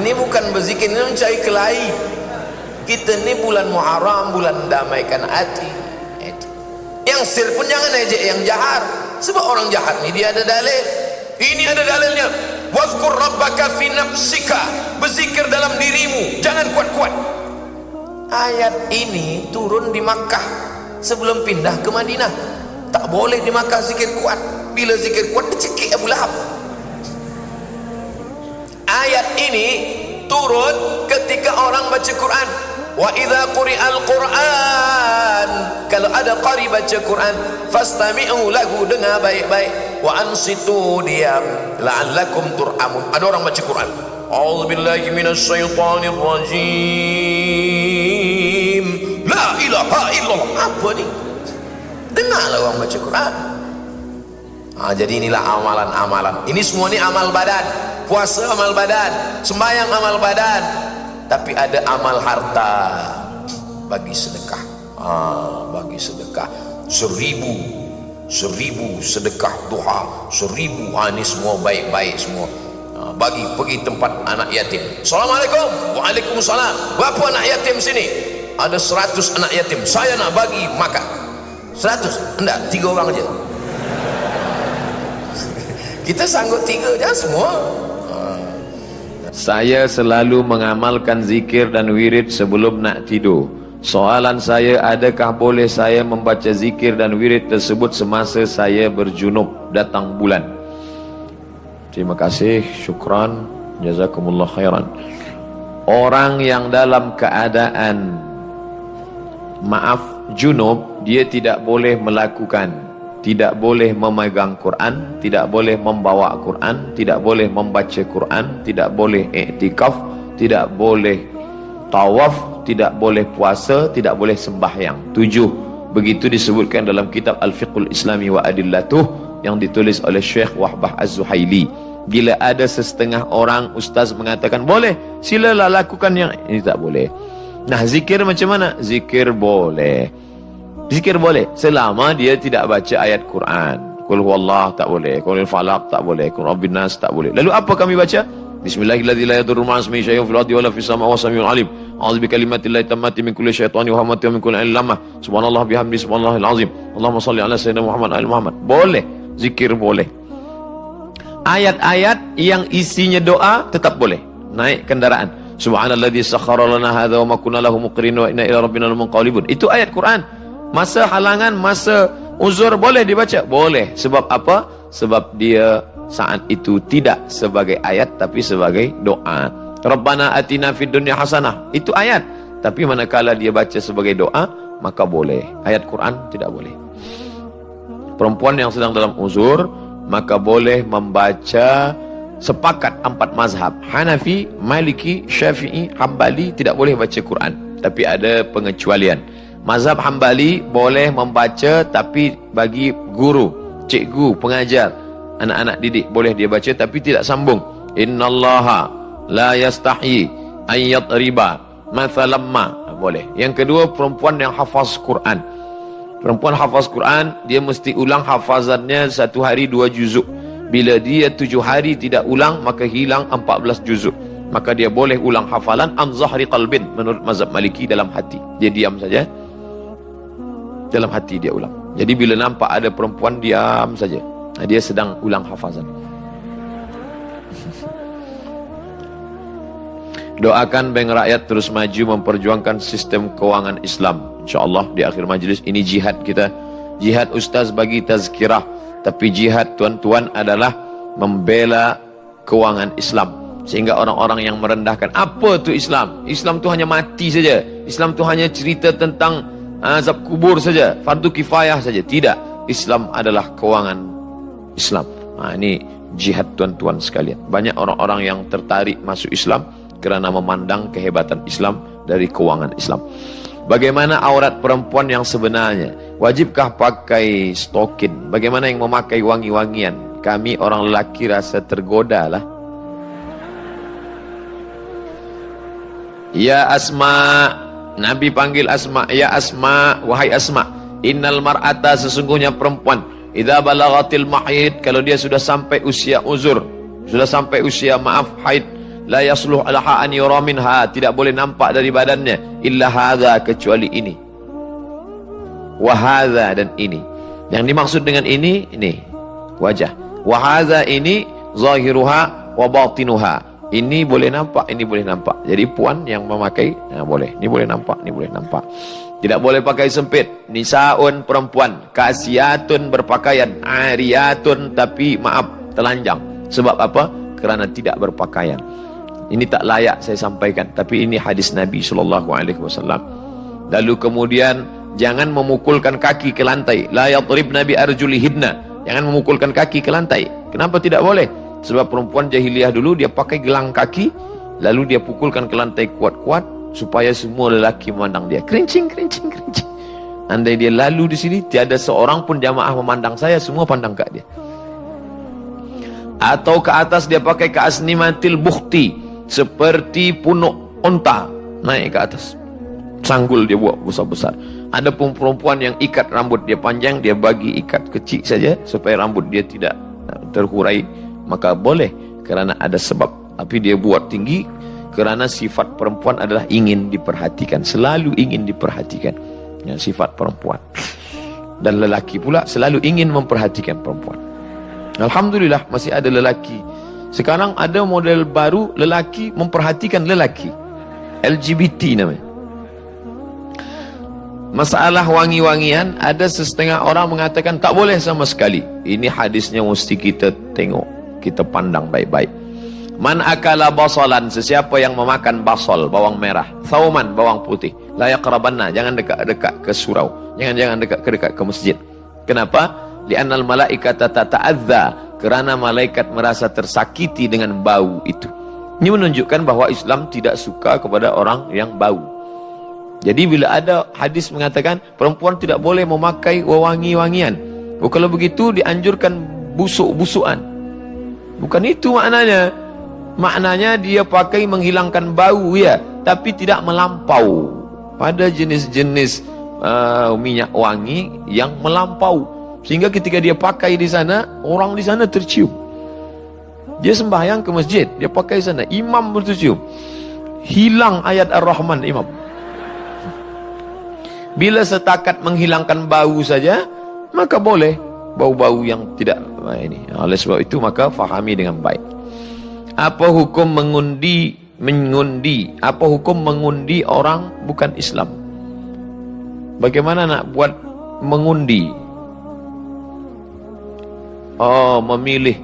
Ini bukan berzikir, ini mencari kelahi. Kita ni bulan Muharram, bulan damaikan hati. Yang sir pun jangan ejek yang jahar, sebab orang jahat ni dia ada dalil. Ini ada dalilnya. Wazkur rabbaka fi nafsika, berzikir dalam dirimu, jangan kuat-kuat. Ayat ini turun di Makkah sebelum pindah ke Madinah. Tak boleh di Makkah zikir kuat. Bila zikir kuat, dicekik Abu Lahab. Ayat ini turun ketika orang baca Quran. Wa idza quri'al Quran, kalau ada qari baca Quran, fastami'u lahu, dengar baik-baik. Wa ansitu, diam, la'allakum turhamun. Ada orang baca Quran, a'udzubillahi minasyaitonir rajim, la ilaha illallah. Apa ni? Dengarlah orang baca Quran. Jadi inilah amalan-amalan. Ini semua ni amal badan. Puasa amal badan, sembahyang amal badan, tapi ada amal harta. Bagi sedekah, bagi sedekah 1000 sedekah duha, 1000, ini semua baik-baik semua. Bagi pergi tempat anak yatim. Assalamualaikum. Waalaikumsalam. Berapa anak yatim sini? Ada 100 anak yatim. Saya nak bagi makan 100. Enggak, 3 orang aja. Kita sanggup 3 je semua. Saya selalu mengamalkan zikir dan wirid sebelum nak tidur. Soalan saya, adakah boleh saya membaca zikir dan wirid tersebut semasa saya berjunub datang bulan? Terima kasih, syukran, jazakumullah khairan. Orang yang dalam keadaan junub, dia tidak boleh melakukan, tidak boleh memegang Quran, tidak boleh membawa Quran, tidak boleh membaca Quran, tidak boleh iktikaf, tidak boleh tawaf, tidak boleh puasa, tidak boleh sembahyang. 7. Begitu disebutkan dalam kitab Al-Fiqhul Islami wa Adillatuh yang ditulis oleh Syekh Wahbah Az-Zuhaili. Bila ada sesetengah orang ustaz mengatakan boleh, silalah lakukan yang ini, tak boleh. Nah, zikir macam mana? Zikir boleh. Zikir boleh selama dia tidak baca ayat Quran. Qul huwallah tak boleh, Qul falaq tak boleh, Qul rabbin nas tak boleh. Lalu apa kami baca? Bismillahirrahmanirrahim. La yadurru ma'a ismihi syai'un fil ardi wa la fis samaa'i wa samiul alim. A'udzu bikalimatillahi tammati min kulli syaitani wa hamati wa min kulli ainin lamah. Subhanallah bihamdi subhanallahil azim. Allahumma shalli ala sayyidina Muhammad ali Muhammad. Boleh, zikir boleh. Ayat-ayat yang isinya doa tetap boleh. Naik kendaraan. Subhanalladzi sakhkhara lana hadza wa ma kunna lahu muqrinin wa inna ila rabbina lamunqalibun. Itu ayat Quran. Masa halangan, masa uzur boleh dibaca? Boleh. Sebab apa? Sebab dia saat itu tidak sebagai ayat tapi sebagai doa. Rabbana atina fid dunya hasanah, itu ayat, tapi manakala dia baca sebagai doa maka boleh. Ayat Quran tidak boleh. Perempuan yang sedang dalam uzur maka boleh membaca, sepakat 4 mazhab, Hanafi, Maliki, Syafi'i, Hambali tidak boleh baca Quran, tapi ada pengecualian. Mazhab Hambali boleh membaca, tapi bagi guru, cikgu, pengajar, anak-anak didik boleh dia baca, tapi tidak sambung. Innallaha la yastahi an yatriba mathalan ma, boleh. Yang kedua, perempuan yang hafaz Quran. Perempuan hafaz Quran, dia mesti ulang hafazannya 1 hari 2 juzuk. Bila dia 7 hari tidak ulang, maka hilang 14 juzuk. Maka dia boleh ulang hafalan an zahri qalbin menurut mazhab Maliki, dalam hati. Dia diam saja, dalam hati dia ulang. Jadi bila nampak ada perempuan, diam saja, dia sedang ulang hafazan. Doakan bank rakyat terus maju memperjuangkan sistem keuangan Islam. InsyaAllah di akhir majlis ini jihad kita. Jihad ustaz bagi tazkirah, tapi jihad tuan-tuan adalah membela keuangan Islam. Sehingga orang-orang yang merendahkan, apa tu Islam? Islam tu hanya mati saja. Islam tu hanya cerita tentang azab kubur saja, fardu kifayah saja. Tidak, Islam adalah keuangan Islam. Ini jihad tuan-tuan sekalian. Banyak orang-orang yang tertarik masuk Islam kerana memandang kehebatan Islam dari keuangan Islam. Bagaimana aurat perempuan yang sebenarnya? Wajibkah pakai stokin? Bagaimana yang memakai wangi-wangian? Kami orang lelaki rasa tergoda lah. Ya Asma, Nabi panggil Asma, ya Asma, wahai Asma, innal mar'ata, sesungguhnya perempuan, idza balaghatil mahid, kalau dia sudah sampai usia uzur, sudah sampai usia haid, la yasluh alaha an yura minha, tidak boleh nampak dari badannya, illa hadza, kecuali ini, wa hadza, dan ini. Yang dimaksud dengan ini wajah, wa hadza, ini zahiruha wa batinuha, ini boleh nampak, ini boleh nampak. Jadi puan yang memakai boleh, ini boleh nampak, ini boleh nampak. Tidak boleh pakai sempit. Nisaun, perempuan, kasiyatun, berpakaian, ariyatun, tapi maaf, telanjang. Sebab apa? Kerana tidak berpakaian. Ini tak layak saya sampaikan, tapi ini hadis Nabi SAW. Lalu kemudian jangan memukulkan kaki ke lantai. La yadribna bi arjulihidna, jangan memukulkan kaki ke lantai. Kenapa tidak boleh? Sebab perempuan jahiliyah dulu dia pakai gelang kaki, lalu dia pukulkan ke lantai kuat-kuat supaya semua lelaki memandang dia. Kerincing, kerincing, kerincing. Andai dia lalu di sini, tiada seorang pun jamaah memandang saya, semua pandang kat dia. Atau ke atas dia pakai keasnimatil bukhti, seperti punuk unta naik ke atas, sanggul dia buat besar-besar. Ada pun perempuan yang ikat rambut dia panjang, dia bagi ikat kecil saja supaya rambut dia tidak terhurai, maka boleh kerana ada sebab. Tapi dia buat tinggi kerana sifat perempuan adalah ingin diperhatikan, selalu ingin diperhatikan, ya, sifat perempuan. Dan lelaki pula selalu ingin memperhatikan perempuan. Alhamdulillah masih ada lelaki. Sekarang ada model baru, lelaki memperhatikan lelaki, LGBT namanya. Masalah wangi-wangian, ada setengah orang mengatakan tak boleh sama sekali. Ini hadisnya mesti kita tengok, kita pandang baik-baik. Man akala basalan, sesiapa yang memakan basal, bawang merah, thauman, bawang putih, la yaqrabanna, jangan dekat-dekat ke surau, jangan dekat ke masjid. Kenapa? Li'annal malaikata tata'adza, kerana malaikat merasa tersakiti dengan bau itu. Ini menunjukkan bahawa Islam tidak suka kepada orang yang bau. Jadi bila ada hadis mengatakan perempuan tidak boleh memakai wewangi-wangian, kalau begitu dianjurkan busuk-busukan. Bukan itu maknanya. Maknanya dia pakai menghilangkan bau, ya, tapi tidak melampau. Pada jenis-jenis minyak wangi yang melampau, sehingga ketika dia pakai di sana, orang di sana tercium. Dia sembahyang ke masjid, dia pakai sana, imam bertercium, hilang ayat Ar-Rahman imam. Bila setakat menghilangkan bau saja, maka boleh. Bau-bau yang tidak ini. Oleh sebab itu maka fahami dengan baik. Apa hukum mengundi? Apa hukum mengundi orang bukan Islam? Bagaimana nak buat mengundi? Oh, memilih.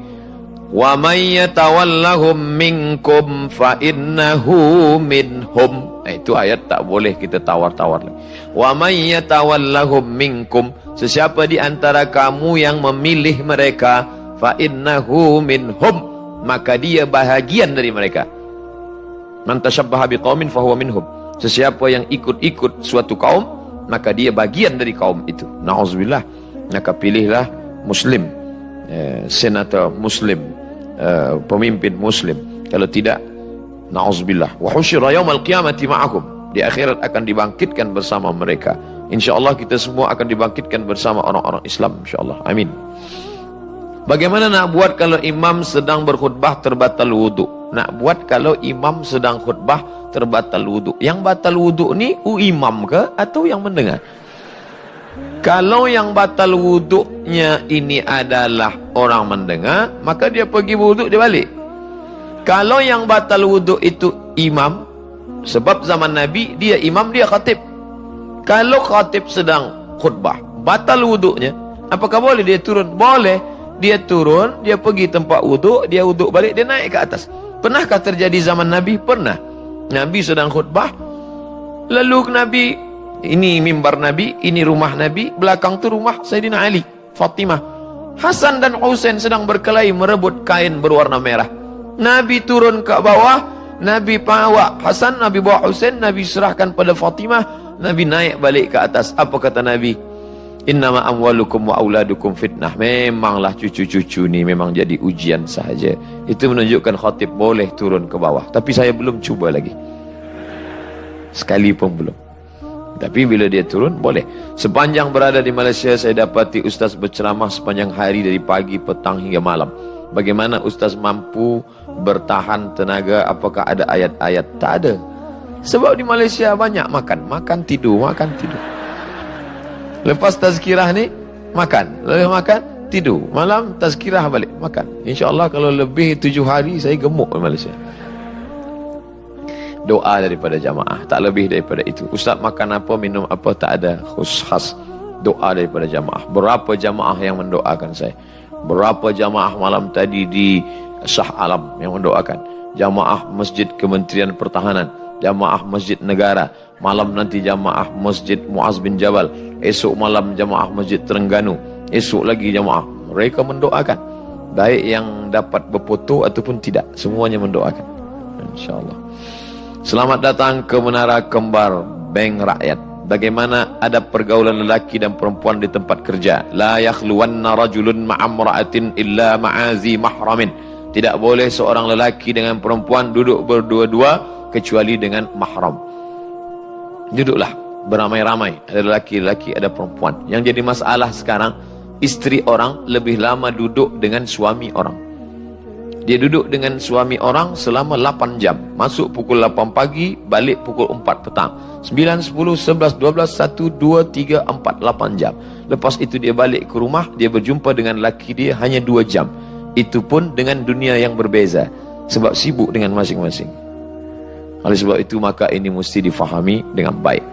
Wa may yatawallahum minkum fa innahu minhum. Itu ayat tak boleh kita tawar-tawar lagi. Wa may yatawallahum minkum, sesiapa di antara kamu yang memilih mereka, fa innahu minhum, maka dia bahagian dari mereka. Man tashabbaha biqaumin fahuwa minhum, sesiapa yang ikut-ikut suatu kaum, maka dia bagian dari kaum itu. Na'udzubillah. Maka pilihlah muslim, senator muslim, pemimpin muslim. Kalau tidak, na'udzubillah. Wa husyira yaumal qiyamati ma'akum, di akhirat akan dibangkitkan bersama mereka. InsyaAllah kita semua akan dibangkitkan bersama orang-orang Islam, insyaAllah. Amin. Bagaimana nak buat kalau imam sedang berkhutbah terbatal wuduk? Nak buat kalau imam sedang khutbah terbatal wuduk. Yang batal wuduk ni imam ke atau yang mendengar? Kalau yang batal wuduknya ini adalah orang mendengar, maka dia pergi wuduk, dia balik. Kalau yang batal wuduk itu imam, sebab zaman Nabi dia imam, dia khatib. Kalau khatib sedang khutbah, batal wuduknya, apakah boleh dia turun? Boleh. Dia turun, dia pergi tempat wuduk, dia wuduk balik, dia naik ke atas. Pernahkah terjadi zaman Nabi? Pernah. Nabi sedang khutbah, lalu Nabi, ini mimbar Nabi, ini rumah Nabi, belakang tu rumah Sayyidina Ali, Fatimah. Hasan dan Husain sedang berkelahi merebut kain berwarna merah. Nabi turun ke bawah, Nabi bawa Hasan, Nabi bawa Husain, Nabi serahkan pada Fatimah, Nabi naik balik ke atas. Apa kata Nabi? Innama amwalukum wa auladukum fitnah. Memanglah cucu-cucu ni memang jadi ujian sahaja. Itu menunjukkan khatib boleh turun ke bawah. Tapi saya belum cuba lagi, sekali pun belum. Tapi bila dia turun, boleh. Sepanjang berada di Malaysia, saya dapati ustaz berceramah sepanjang hari, dari pagi, petang hingga malam. Bagaimana ustaz mampu bertahan tenaga? Apakah ada ayat-ayat? Tak ada. Sebab di Malaysia banyak makan tidur, makan tidur. Lepas tazkirah ni makan, lepas makan tidur, malam tazkirah balik makan. InsyaAllah kalau lebih 7 hari saya gemuk di Malaysia. Doa daripada jamaah, tak lebih daripada itu. Ustaz makan apa, minum apa, tak ada khas. Doa daripada jamaah. Berapa jamaah yang mendoakan saya? Berapa jamaah malam tadi di Shah Alam yang mendoakan? Jamaah Masjid Kementerian Pertahanan, jamaah Masjid Negara, malam nanti jamaah Masjid Muaz bin Jabal, esok malam jamaah Masjid Terengganu, esok lagi jamaah. Mereka mendoakan, baik yang dapat berfoto ataupun tidak, semuanya mendoakan, insyaAllah. Selamat datang ke Menara Kembar Bank Rakyat. Bagaimana adab pergaulan lelaki dan perempuan di tempat kerja? La yakhluwanna rajulun ma'amra'atin illa ma'azi mahramin. Tidak boleh seorang lelaki dengan perempuan duduk berdua-dua kecuali dengan mahram. Duduklah beramai-ramai, ada lelaki-lelaki, ada perempuan. Yang jadi masalah sekarang, isteri orang lebih lama duduk dengan suami orang. Dia duduk dengan suami orang selama 8 jam. Masuk pukul 8 pagi, balik pukul 4 petang. 9, 10, 11, 12, 1, 2, 3, 4, 8 jam. Lepas itu dia balik ke rumah, dia berjumpa dengan laki dia hanya 2 jam. Itu pun dengan dunia yang berbeza. Sebab sibuk dengan masing-masing. Oleh sebab itu maka ini mesti difahami dengan baik.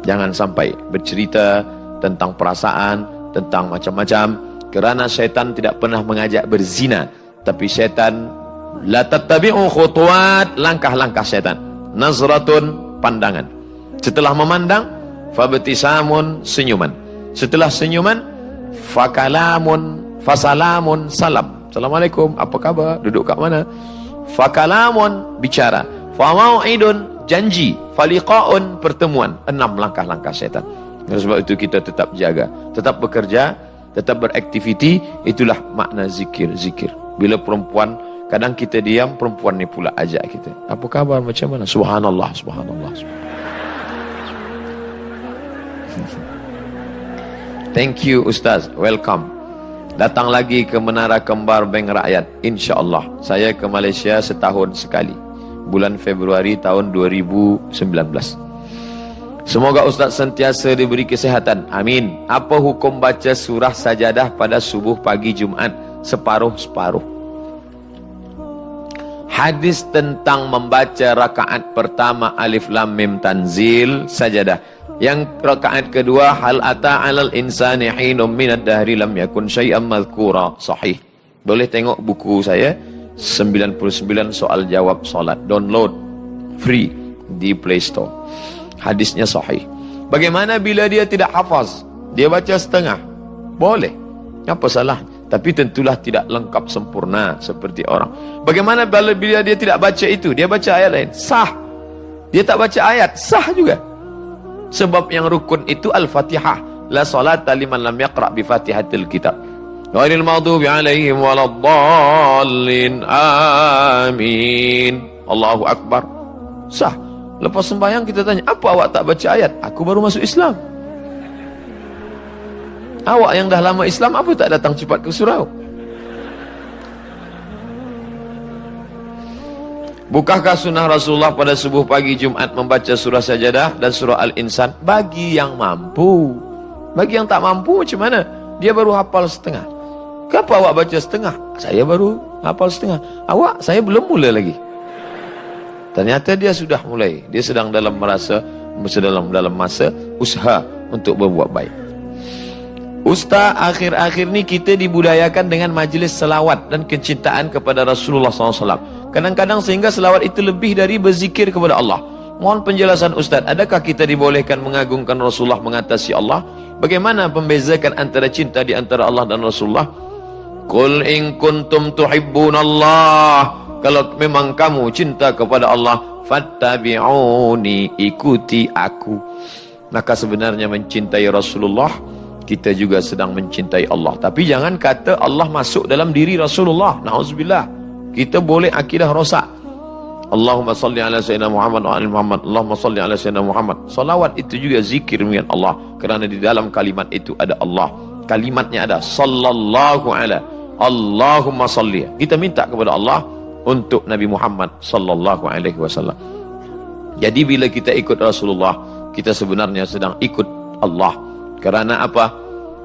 Jangan sampai bercerita tentang perasaan, tentang macam-macam. Kerana syaitan tidak pernah mengajak berzina. Tapi syaitan, la tattabi'u khutuwat, langkah-langkah syaitan. Nazratun, pandangan. Setelah memandang, fabtisamun, senyuman. Setelah senyuman, fakalamun, fasalamun, salam. Assalamualaikum, apa khabar? Duduk kat mana? Fakalamun, bicara. Famau'idun, janji. Faliqa'un, pertemuan. 6 langkah-langkah syaitan. Oleh sebab itu kita tetap jaga, tetap bekerja, tetap beraktiviti. Itulah makna zikir. Bila perempuan, kadang kita diam, perempuan ni pula ajak kita. Apa khabar, macam mana? Subhanallah, subhanallah, subhanallah. Thank you Ustaz, welcome. Datang lagi ke Menara Kembar Bank Rakyat, insya-Allah. Saya ke Malaysia setahun sekali. Bulan Februari tahun 2019. Semoga Ustaz sentiasa diberi kesihatan. Amin. Apa hukum baca surah sajadah pada subuh pagi Jumaat? Separuh-separuh. Hadis tentang membaca rakaat pertama Alif Lam Mim Tanzil sajadah. Yang rakaat kedua hal ata 'alal insani hinum minad dahri lam yakun syai'an madhkura, sahih. Boleh tengok buku saya 99 soal jawab solat. Download free di Play Store. Hadisnya sahih. Bagaimana bila dia tidak hafaz? Dia baca setengah. Boleh. Apa salah? Tapi tentulah tidak lengkap sempurna seperti orang. Bagaimana bila dia tidak baca itu? Dia baca ayat lain. Sah. Dia tak baca ayat. Sah juga. Sebab yang rukun itu Al-Fatihah. La salata liman lam yaqra' bi Fatihatil Kitab. Ghairil maghdubi 'alaihim waladdallin. Amin. Allahu Akbar. Sah. Lepas sembahyang kita tanya, apa awak tak baca ayat? Aku baru masuk Islam. Awak yang dah lama Islam, apa tak datang cepat ke surau? Bukankah sunnah Rasulullah pada subuh pagi Jumat membaca surah sajadah dan surah Al-Insan? Bagi yang mampu. Bagi yang tak mampu macam mana? Dia baru hafal setengah. Kenapa awak baca setengah? Saya baru hafal setengah. Awak, saya belum mula lagi. Ternyata dia sudah mulai. Dia sedang dalam masa usaha untuk berbuat baik. Ustaz, akhir-akhir ni kita dibudayakan dengan majlis selawat dan kecintaan kepada Rasulullah SAW. Kadang-kadang sehingga selawat itu lebih dari berzikir kepada Allah. Mohon penjelasan Ustaz, adakah kita dibolehkan mengagungkan Rasulullah mengatasi Allah? Bagaimana membezakan antara cinta di antara Allah dan Rasulullah? Qul in kuntum tuhibbunallah. Kalau memang kamu cinta kepada Allah, fattabi'uni, ikuti aku. Maka sebenarnya mencintai Rasulullah, kita juga sedang mencintai Allah. Tapi jangan kata Allah masuk dalam diri Rasulullah. Na'udzubillah. Kita boleh akidah rosak. Allahumma salli ala sayyidina Muhammad wa ala Muhammad. Allahumma salli ala sayyidina Muhammad. Salawat itu juga zikir dengan Allah. Kerana di dalam kalimat itu ada Allah. Kalimatnya ada sallallahu ala. Allahumma salli. Kita minta kepada Allah untuk Nabi Muhammad sallallahu alaihi wasallam. Jadi bila kita ikut Rasulullah, kita sebenarnya sedang ikut Allah. Kerana apa?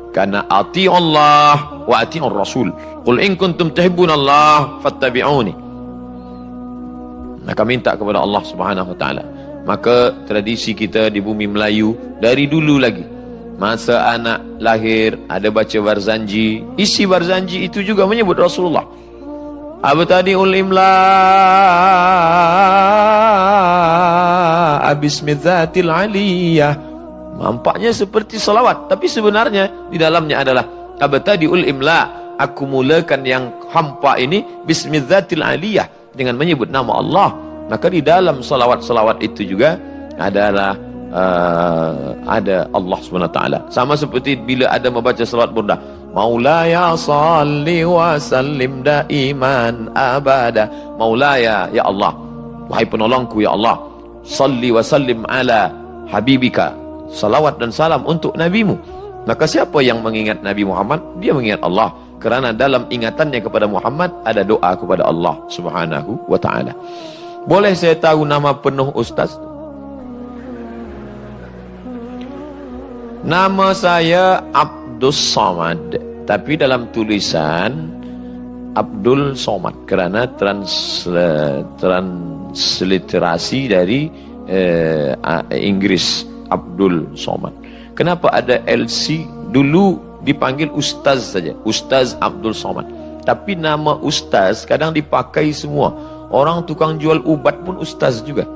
Karena ati'ullah wa ati'ur rasul. Qul in kuntum tuhibbunallah fattabi'uni. Maka minta kepada Allah Subhanahu wa taala. Maka tradisi kita di bumi Melayu dari dulu lagi, masa anak lahir ada baca barzanji. Isi barzanji itu juga menyebut Rasulullah. Abtadi'ul imla bismillatil aliyah. Nampaknya seperti salawat, tapi sebenarnya di dalamnya adalah abtadi'ul imla. Aku mulakan yang hampa ini bismillatil aliyah, dengan menyebut nama Allah. Maka di dalam salawat-salawat itu juga adalah ada Allah SWT. Sama seperti bila ada membaca salawat burdah, Maulaya salli wa sallim daiman abada. Maulaya, ya Allah, wahai penolongku ya Allah, salli wa sallim ala habibika, salawat dan salam untuk nabimu. Maka siapa yang mengingat Nabi Muhammad, dia mengingat Allah, kerana dalam ingatannya kepada Muhammad ada doa kepada Allah Subhanahu wa ta'ala. Boleh saya tahu nama penuh Ustaz? Nama saya Abdul Somad, tapi dalam tulisan Abdul Somad kerana transliterasi dari Inggris, Abdul Somad. Kenapa ada LC? Dulu dipanggil Ustaz saja, Ustaz Abdul Somad. Tapi nama Ustaz kadang dipakai semua. Orang tukang jual ubat pun Ustaz juga.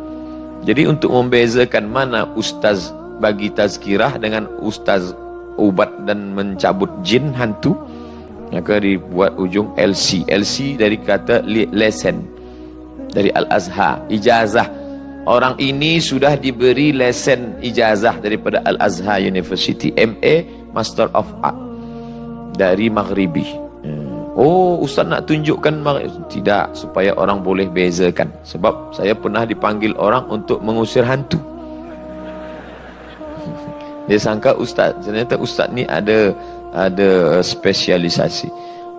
Jadi untuk membezakan mana Ustaz bagi tazkirah dengan Ustaz ubat dan mencabut jin hantu, maka dibuat ujung LC. LC dari kata lesen, dari Al-Azhar, ijazah. Orang ini sudah diberi lesen ijazah daripada Al-Azhar University, MA, Master of Art dari Maghribi. Oh, Ustaz nak tunjukkan tidak, supaya orang boleh bezakan. Sebab saya pernah dipanggil orang untuk mengusir hantu. Dia sangka Ustaz, ternyata Ustaz ni ada spesialisasi.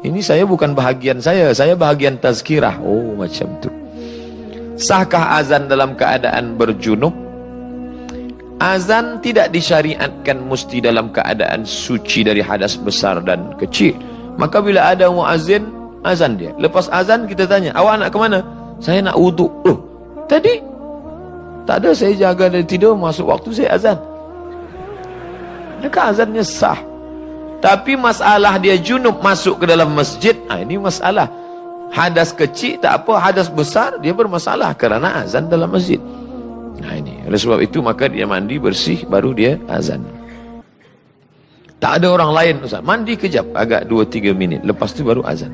Ini saya bukan bahagian saya bahagian tazkirah. Oh, macam tu. Sahkah azan dalam keadaan berjunub? Azan tidak disyariatkan mesti dalam keadaan suci dari hadas besar dan kecil. Maka bila ada muazzin, azan dia. Lepas azan kita tanya, awak nak ke mana? Saya nak wuduk. Oh, tadi tak ada, saya jaga dari tidur, masuk waktu saya azan. Maka azannya sah. Tapi masalah dia junub masuk ke dalam masjid, ini masalah. Hadas kecil tak apa, hadas besar dia bermasalah kerana azan dalam masjid. Ini oleh sebab itu maka dia mandi bersih baru dia azan. Tak ada orang lain Ustaz, mandi kejap agak 2-3 minit, lepas tu baru azan.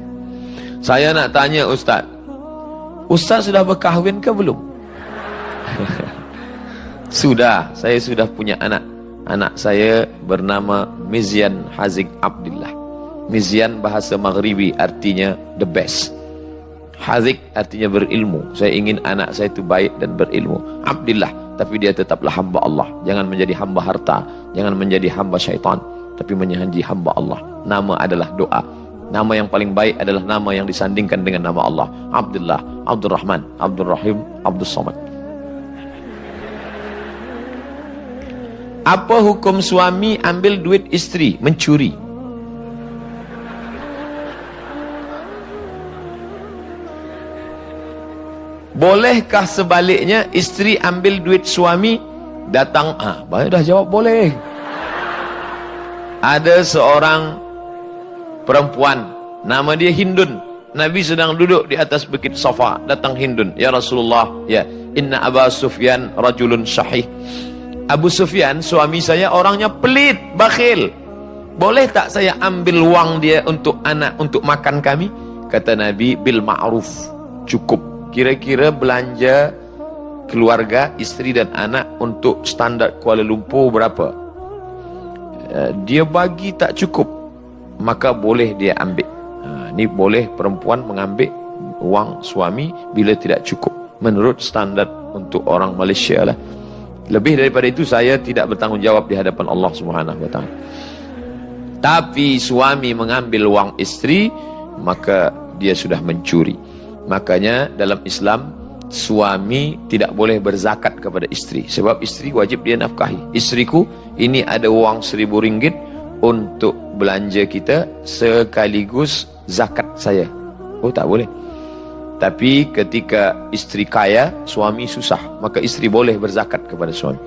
Saya nak tanya Ustaz, Ustaz sudah berkahwin ke belum? Sudah, saya sudah punya anak. Anak saya bernama Mizyan Haziq Abdillah. Mizyan bahasa Maghribi artinya the best. Haziq artinya berilmu. Saya ingin anak saya itu baik dan berilmu. Abdillah, tapi dia tetaplah hamba Allah. Jangan menjadi hamba harta, jangan menjadi hamba syaitan, tapi menjadi hamba Allah. Nama adalah doa. Nama yang paling baik adalah nama yang disandingkan dengan nama Allah. Abdullah, Abdul Rahman, Abdul Rahim, Abdul Somad. Apa hukum suami ambil duit isteri, mencuri? Bolehkah sebaliknya isteri ambil duit suami, datang, baik dah jawab boleh. Ada seorang perempuan, nama dia Hindun. Nabi sedang duduk di atas bukit Safa, datang Hindun, ya Rasulullah, ya, inna Aba Sufyan rajulun syahih. Abu Sufyan, suami saya orangnya pelit, bakhil. Boleh tak saya ambil wang dia untuk anak, untuk makan kami? Kata Nabi, bil ma'ruf, cukup. Kira-kira belanja keluarga, isteri dan anak untuk standar Kuala Lumpur berapa? Dia bagi tak cukup, maka boleh dia ambil. Ini boleh perempuan mengambil wang suami bila tidak cukup, menurut standar untuk orang Malaysia lah. Lebih daripada itu saya tidak bertanggungjawab di hadapan Allah Subhanahu wa ta'ala. Tapi suami mengambil wang isteri, maka dia sudah mencuri. Makanya dalam Islam suami tidak boleh berzakat kepada isteri, sebab isteri wajib dia nafkahi. Istriku, ini ada wang RM1,000 untuk belanja kita sekaligus zakat saya. Oh, tak boleh. Tapi ketika isteri kaya, suami susah, maka isteri boleh berzakat kepada suami.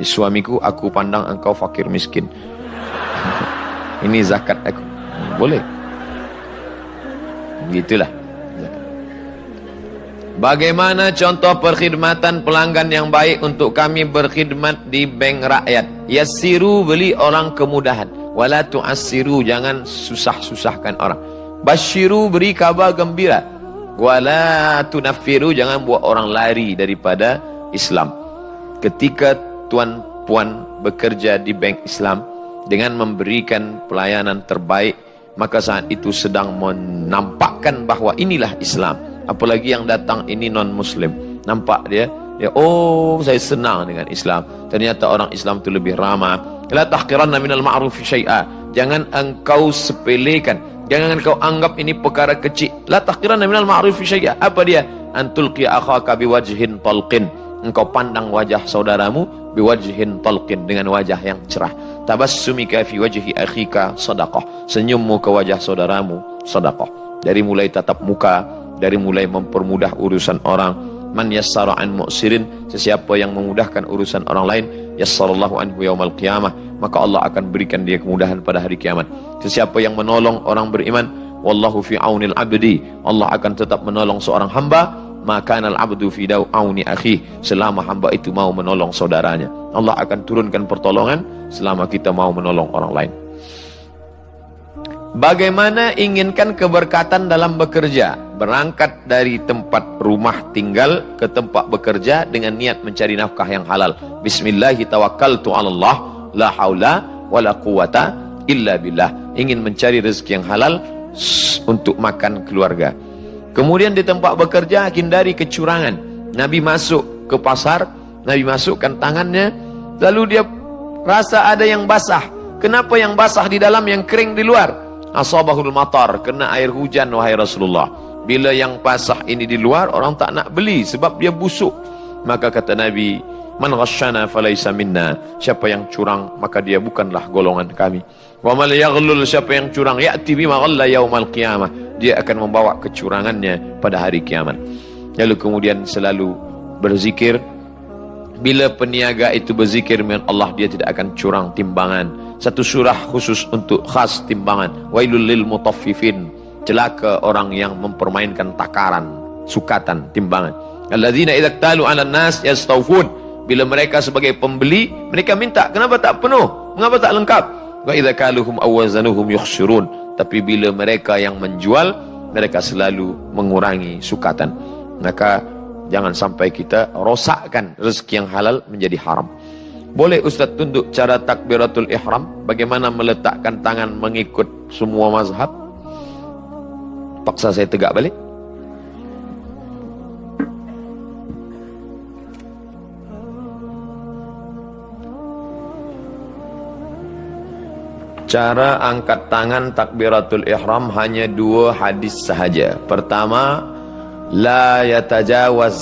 Suamiku, aku pandang engkau fakir miskin, ini zakat aku. Boleh. Begitulah. Bagaimana contoh perkhidmatan pelanggan yang baik untuk kami berkhidmat di bank rakyat? Yassiru, beli orang kemudahan. Wala tu'assiru, jangan susah-susahkan orang. Basyiru, beri kabar gembira. Wala tunaffiru, jangan buat orang lari daripada Islam. Ketika tuan puan bekerja di bank Islam dengan memberikan pelayanan terbaik, maka saat itu sedang menampakkan bahawa inilah Islam. apalagi yang datang ini non muslim. Nampak dia, oh saya senang dengan Islam. Ternyata orang Islam itu lebih ramah. La tahqiranna minal ma'rufi syai'a. Jangan engkau sepelekan, jangan engkau anggap ini perkara kecil. La tahqiranna minal ma'rufi syai'a. Apa dia? Antulqi akhaka biwajhin talqin. Engkau pandang wajah saudaramu biwajhin talqin, dengan wajah yang cerah. Tabassumika fi wajhi akhika sadaqah. Senyummu ke wajah saudaramu sedekah. Dari mulai tatap muka, dari mulai mempermudah urusan orang. Man yassara an mu'sirin, sesiapa yang memudahkan urusan orang lain, yassarallahu anhu yaumal qiyamah, maka Allah akan berikan dia kemudahan pada hari kiamat. Sesiapa yang menolong orang beriman, wallahu fi aunil abdi, Allah akan tetap menolong seorang hamba, maka al abdu fi auni akhi, selama hamba itu mau menolong saudaranya. Allah akan turunkan pertolongan selama kita mau menolong orang lain. Bagaimana inginkan keberkatan dalam bekerja? Berangkat dari tempat rumah tinggal ke tempat bekerja dengan niat mencari nafkah yang halal. Bismillahi tawakkaltu 'alallah, la haula wala quwata illa billah. Ingin mencari rezeki yang halal untuk makan keluarga. Kemudian di tempat bekerja hindari kecurangan. Nabi masuk ke pasar, Nabi masukkan tangannya, lalu dia rasa ada yang basah. Kenapa yang basah di dalam, yang kering di luar? Asabahul matar, kena air hujan wahai Rasulullah. Bila yang basah ini di luar, orang tak nak beli sebab dia busuk. Maka kata Nabi, man ghasyana falaysa minna, siapa yang curang maka dia bukanlah golongan kami. Wa mal yaghlul, siapa yang curang, ya'ti bima ghalla yaumal qiyamah, dia akan membawa kecurangannya pada hari kiamat. Lalu kemudian selalu berzikir. Bila peniaga itu berzikir dengan Allah, dia tidak akan curang timbangan. Satu surah khusus untuk khas timbangan. Wailul lil mutaffifin, celaka orang yang mempermainkan takaran, sukatan, timbangan. Alladzina idza talu 'alan nas yastawfun, bila mereka sebagai pembeli, mereka minta, kenapa tak penuh? Mengapa tak lengkap? Wa idza kaluhum aw wazanuhum yukhsirun, tapi bila mereka yang menjual, mereka selalu mengurangi sukatan. Maka jangan sampai kita rosakkan rezeki yang halal menjadi haram. Boleh Ustaz tunduk cara takbiratul ihram, bagaimana meletakkan tangan mengikut semua mazhab? Paksa saya tegak balik. Cara angkat tangan takbiratul ihram hanya 2 hadis sahaja. Pertama, la yatajawaz,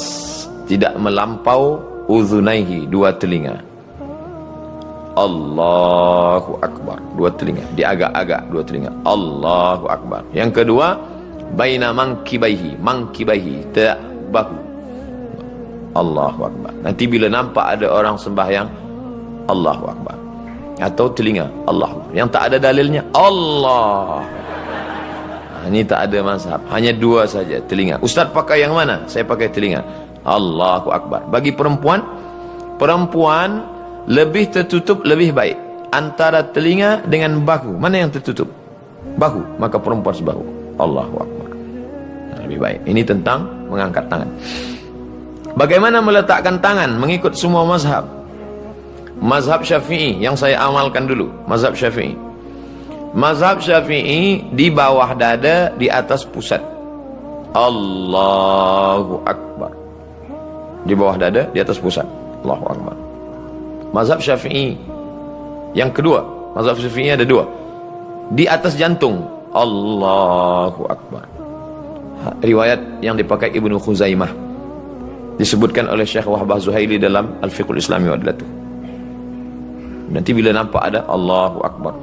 tidak melampau uzunaihi, 2 telinga. Allahu Akbar, 2 telinga, diagak-agak 2 telinga. Allahu Akbar. Yang kedua, baina mangkibaihi, tidak bahu. Allahu Akbar. Nanti bila nampak ada orang sembahyang, Allahu Akbar. Atau telinga, Allah. Yang tak ada dalilnya, Allah. Ini tak ada mazhab, hanya 2 saja telinga. Ustaz pakai yang mana? Saya pakai telinga. Allahu Akbar. Bagi perempuan, lebih tertutup lebih baik. Antara telinga dengan bahu, mana yang tertutup? Bahu, maka perempuan sebahu. Allahu Akbar. Lebih baik. Ini tentang mengangkat tangan. Bagaimana meletakkan tangan mengikut semua mazhab? Mazhab Syafi'i yang saya amalkan dulu, mazhab Syafi'i. Mazhab Syafi'i di bawah dada, di atas pusat. Allahu Akbar. Di bawah dada, di atas pusat. Allahu Akbar. Mazhab Syafi'i yang kedua, mazhab Syafi'i ada 2. Di atas jantung. Allahu Akbar. Riwayat yang dipakai Ibnu Khuzaimah, disebutkan oleh Syekh Wahbah Zuhaili dalam Al-Fiqhul Islami wa Adlatuh. Nanti bila nampak ada Allahu Akbar.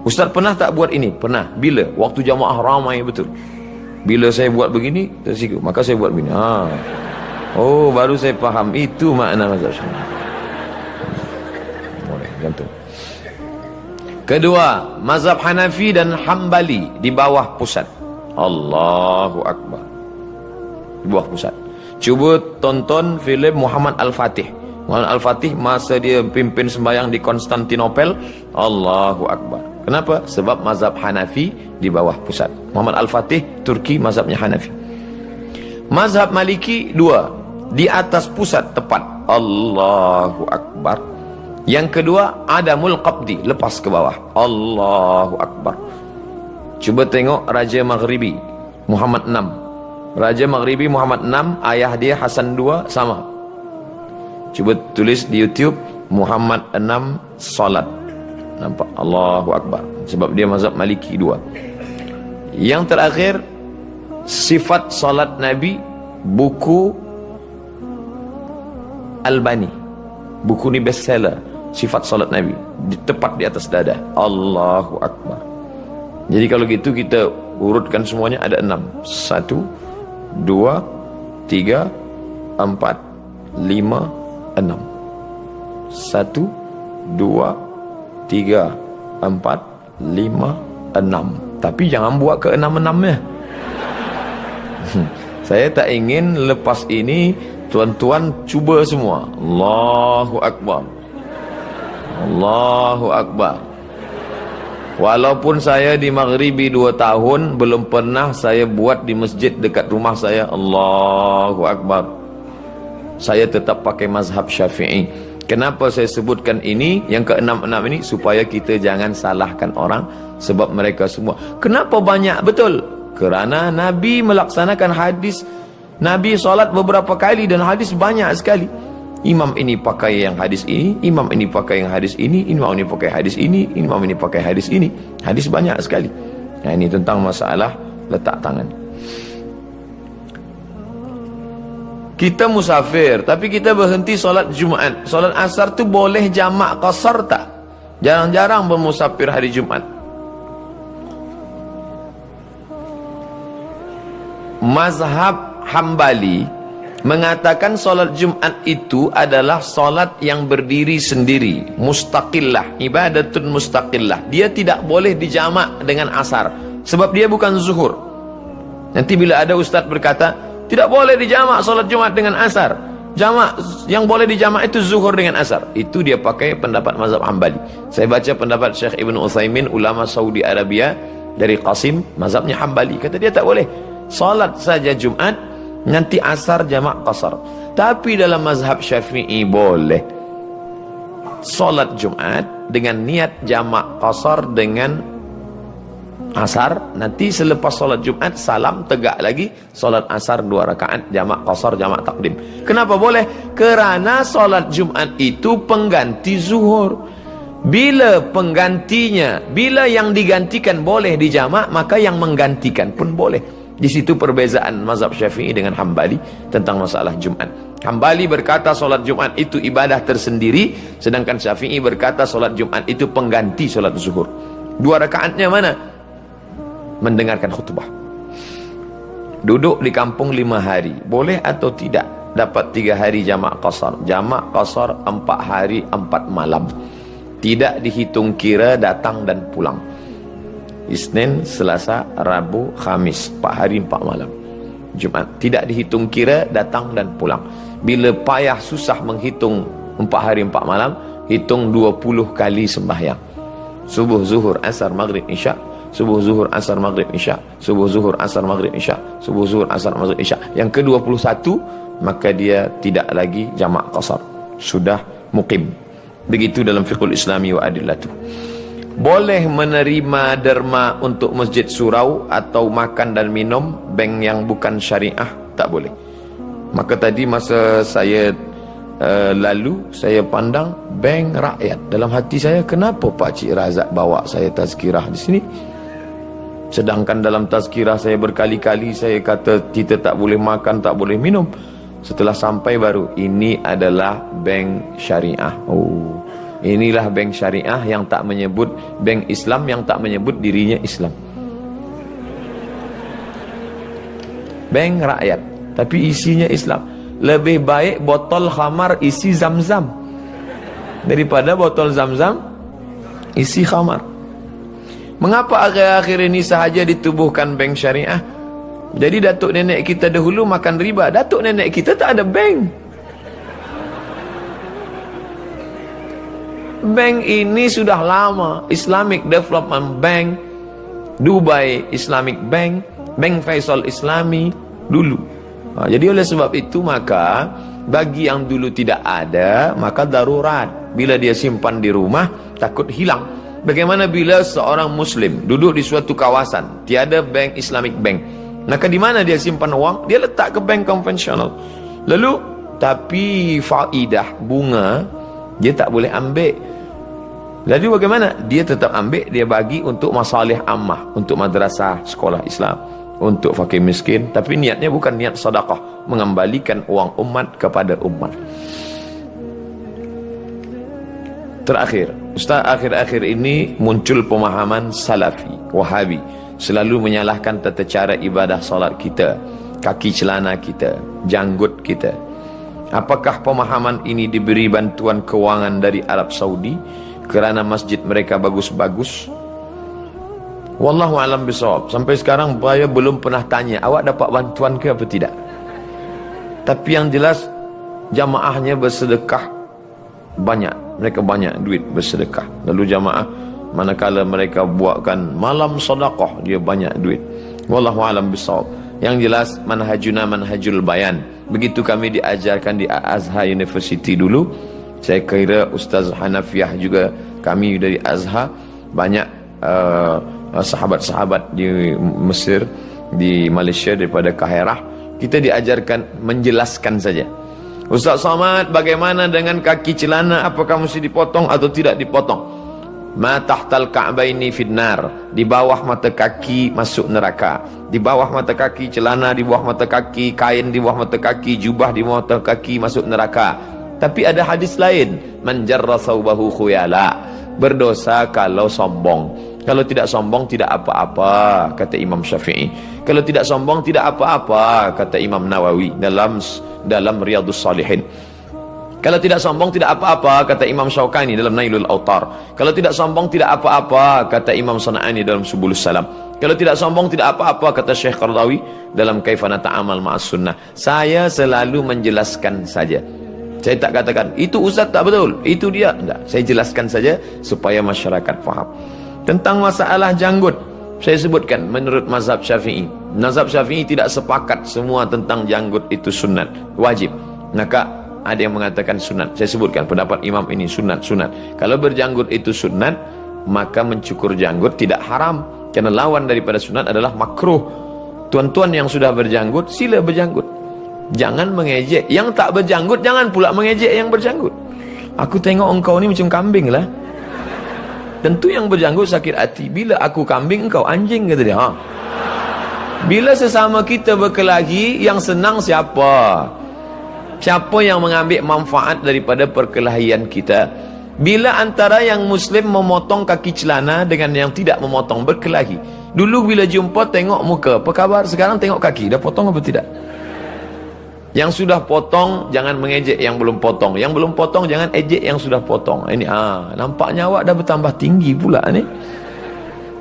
Ustaz pernah tak buat ini? Pernah. Bila? Waktu jamaah ramai betul. Bila saya buat begini, tersiku, maka saya buat begini. Oh, baru saya faham. Itu makna mazhab Syafi'i. Boleh, gantung. Kedua, mazhab Hanafi dan Hambali di bawah pusat. Allahu Akbar. Di bawah pusat. Cuba tonton filem Muhammad Al-Fatih. Muhammad Al-Fatih masa dia pimpin sembahyang di Konstantinopel. Allahu Akbar. Kenapa? Sebab mazhab Hanafi di bawah pusat. Muhammad Al-Fatih, Turki, mazhabnya Hanafi. Mazhab Maliki 2, di atas pusat tepat. Allahu Akbar. Yang kedua, adamul qabdi, lepas ke bawah. Allahu Akbar. Cuba tengok Raja Maghribi Muhammad VI. Raja Maghribi Muhammad 6, ayah dia Hasan 2, sama. Cuba tulis di YouTube Muhammad 6 salat. Nampak? Allahu Akbar. Sebab dia mazhab Maliki 2. Yang terakhir, sifat salat Nabi, buku Albani. Buku ni bestseller. Sifat salat Nabi, tepat di atas dada. Allahu Akbar. Jadi kalau gitu kita urutkan semuanya, ada 6. 1, 2, 3, 4, 5, 6. 1, 2, 3, 4, 5, 6. Tapi jangan buat ke 6-6-nya. Saya tak ingin lepas ini tuan-tuan cuba semua. Allahu Akbar. Allahu Akbar. Walaupun saya di Maghribi 2 tahun, belum pernah saya buat di masjid dekat rumah saya. Allahu Akbar. Saya tetap pakai mazhab Syafi'i. Kenapa saya sebutkan ini, yang ke-6 ini, supaya kita jangan salahkan orang, sebab mereka semua. Kenapa banyak? Betul. Kerana Nabi melaksanakan hadis. Nabi solat beberapa kali dan hadis banyak sekali. Imam ini pakai yang hadis ini, imam ini pakai yang hadis ini, imam ini pakai hadis ini, imam ini pakai hadis ini. Hadis banyak sekali. Nah, ini tentang masalah letak tangan. Kita musafir, tapi kita berhenti solat Jumaat. Solat asar tu boleh jamak qasar tak? Jarang-jarang bermusafir hari Jumaat. Mazhab Hambali mengatakan solat Jumat itu adalah solat yang berdiri sendiri, mustaqillah, ibadatun mustaqillah. Dia tidak boleh dijamak dengan asar, sebab dia bukan zuhur. Nanti bila ada ustaz berkata, tidak boleh dijamak solat Jumat dengan asar, jamak yang boleh dijamak itu zuhur dengan asar, itu dia pakai pendapat mazhab Hambali. Saya baca pendapat Syekh Ibn Utsaimin, ulama Saudi Arabia, dari Qasim, mazhabnya Hambali. Kata dia tak boleh solat saja Jumat, nanti asar jamak qasar. Tapi dalam mazhab Syafi'i boleh solat Jumat dengan niat jamak qasar dengan asar. Nanti selepas solat Jumat salam, tegak lagi solat asar 2 rakaat, jamak qasar, jamak takdim. Kenapa boleh? Kerana solat Jumat itu pengganti zuhur. Bila penggantinya, bila yang digantikan boleh dijamak, maka yang menggantikan pun boleh. Di situ perbezaan mazhab Syafi'i dengan Hambali tentang masalah Jumat. Hambali berkata solat Jumat itu ibadah tersendiri, sedangkan Syafi'i berkata solat Jumat itu pengganti solat zuhur. 2 rakaatnya mana? Mendengarkan khutbah. Duduk di kampung 5 hari, boleh atau tidak? Dapat 3 hari jamak qasar. Jamak qasar 4 hari 4 malam. Tidak dihitung kira datang dan pulang. Isnin, Selasa, Rabu, Khamis, 4 hari 4 malam. Jumat tidak dihitung kira datang dan pulang. Bila payah susah menghitung 4 hari 4 malam, hitung 20 kali sembahyang. Subuh, zuhur, asar, maghrib, isya. Subuh, zuhur, asar, maghrib, isya. Subuh, zuhur, asar, maghrib, isya. Subuh, zuhur, asar, maghrib, isya. Yang ke-21, maka dia tidak lagi jamak qasar, sudah muqim. Begitu dalam fiqhul islami wa adillatu. Boleh menerima derma untuk masjid surau atau makan dan minum bank yang bukan syariah? Tak boleh. Maka tadi masa saya lalu, saya pandang bank rakyat. Dalam hati saya, kenapa Pak Cik Razak bawa saya tazkirah di sini? Sedangkan dalam tazkirah saya berkali-kali saya kata kita tak boleh makan, tak boleh minum. Setelah sampai baru, ini adalah bank syariah. Oh, inilah bank syariah yang tak menyebut, bank Islam yang tak menyebut dirinya Islam. Bank rakyat, tapi isinya Islam. Lebih baik botol khamar isi zam-zam daripada botol zam-zam isi khamar. Mengapa akhir-akhir ini sahaja ditubuhkan bank syariah? Jadi datuk nenek kita dahulu makan riba. Datuk nenek kita tak ada bank. Bank ini sudah lama. Islamic Development Bank, Dubai Islamic Bank, Bank Faisal Islami dulu. Jadi oleh sebab itu maka bagi yang dulu tidak ada, maka darurat. Bila dia simpan di rumah, takut hilang. Bagaimana bila seorang muslim duduk di suatu kawasan, tiada bank Islamic Bank, Maka di mana dia simpan uang? Dia letak ke bank konvensional. Lalu, tapi faidah, bunga, dia tak boleh ambil. Lalu bagaimana? Dia tetap ambil, dia bagi untuk masalih ammah, untuk madrasah, sekolah Islam, untuk fakir miskin. Tapi niatnya bukan niat sedekah, mengembalikan uang umat kepada umat. Terakhir, Ustaz, akhir-akhir ini muncul pemahaman Salafi, Wahabi, selalu menyalahkan tata cara ibadah salat kita, kaki celana kita, janggut kita. Apakah pemahaman ini diberi bantuan kewangan dari Arab Saudi kerana masjid mereka bagus-bagus? Wallahu alam bisawab. Sampai sekarang saya belum pernah tanya, awak dapat bantuan ke apa tidak? Tapi yang jelas jamaahnya bersedekah banyak. Mereka banyak duit bersedekah. Lalu jamaah manakala mereka buatkan malam sedekah, dia banyak duit. Wallahu alam bisawab. Yang jelas manhajuna manhajul bayan. Begitu kami diajarkan di Azhar University dulu. Saya kira Ustaz Hanafiah juga, kami dari Azhar, banyak sahabat-sahabat di Mesir, di Malaysia, daripada Kahirah, kita diajarkan menjelaskan saja. Ustaz Samad, bagaimana dengan kaki celana, apakah mesti dipotong atau tidak dipotong? Ma tahtal ka'baini finnar, di bawah mata kaki masuk neraka. Di bawah mata kaki celana, di bawah mata kaki kain, di bawah mata kaki jubah, di bawah mata kaki masuk neraka. Tapi ada hadis lain, man jarra thawbahu khuyala, berdosa kalau sombong. Kalau tidak sombong tidak apa-apa, kata Imam Syafi'i. Kalau tidak sombong tidak apa-apa, kata Imam Nawawi dalam Riyadhus Shalihin. Kalau tidak sombong tidak apa-apa, kata Imam Syaukani dalam Nailul Autar. Kalau tidak sombong tidak apa-apa, kata Imam Sana'ani dalam Subulus Salam. Kalau tidak sombong tidak apa-apa, kata Syekh Qaradawi dalam Kaifana Ta'amal Ma'as Sunnah. Saya selalu menjelaskan saja. Saya tak katakan itu Ustaz tak betul, itu dia. Tidak, saya jelaskan saja supaya masyarakat faham. Tentang masalah janggut, saya sebutkan menurut mazhab Syafi'i. Mazhab Syafi'i tidak sepakat semua tentang janggut itu sunat, wajib. Maka ada yang mengatakan sunat. Saya sebutkan pendapat imam ini sunat. Kalau berjanggut itu sunat, maka mencukur janggut tidak haram. Karena lawan daripada sunat adalah makruh. Tuan-tuan yang sudah berjanggut, sila berjanggut. Jangan mengejek. Yang tak berjanggut, jangan pula mengejek yang berjanggut. Aku tengok engkau ni macam kambing lah. Tentu yang berjanggut sakit hati. Bila aku kambing, engkau anjing, kata dia. Bila sesama kita berkelahi, yang senang siapa? Siapa yang mengambil manfaat daripada perkelahian kita? Bila antara yang Muslim memotong kaki celana dengan yang tidak memotong berkelahi. Dulu bila jumpa tengok muka, apa khabar? Sekarang tengok kaki, dah potong apa tidak? Yang sudah potong jangan mengejek yang belum potong. Yang belum potong jangan ejek yang sudah potong. Ini nampaknya awak dah bertambah tinggi pula ni.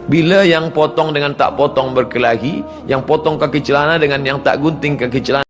Bila yang potong dengan tak potong berkelahi, yang potong kaki celana dengan yang tak gunting kaki celana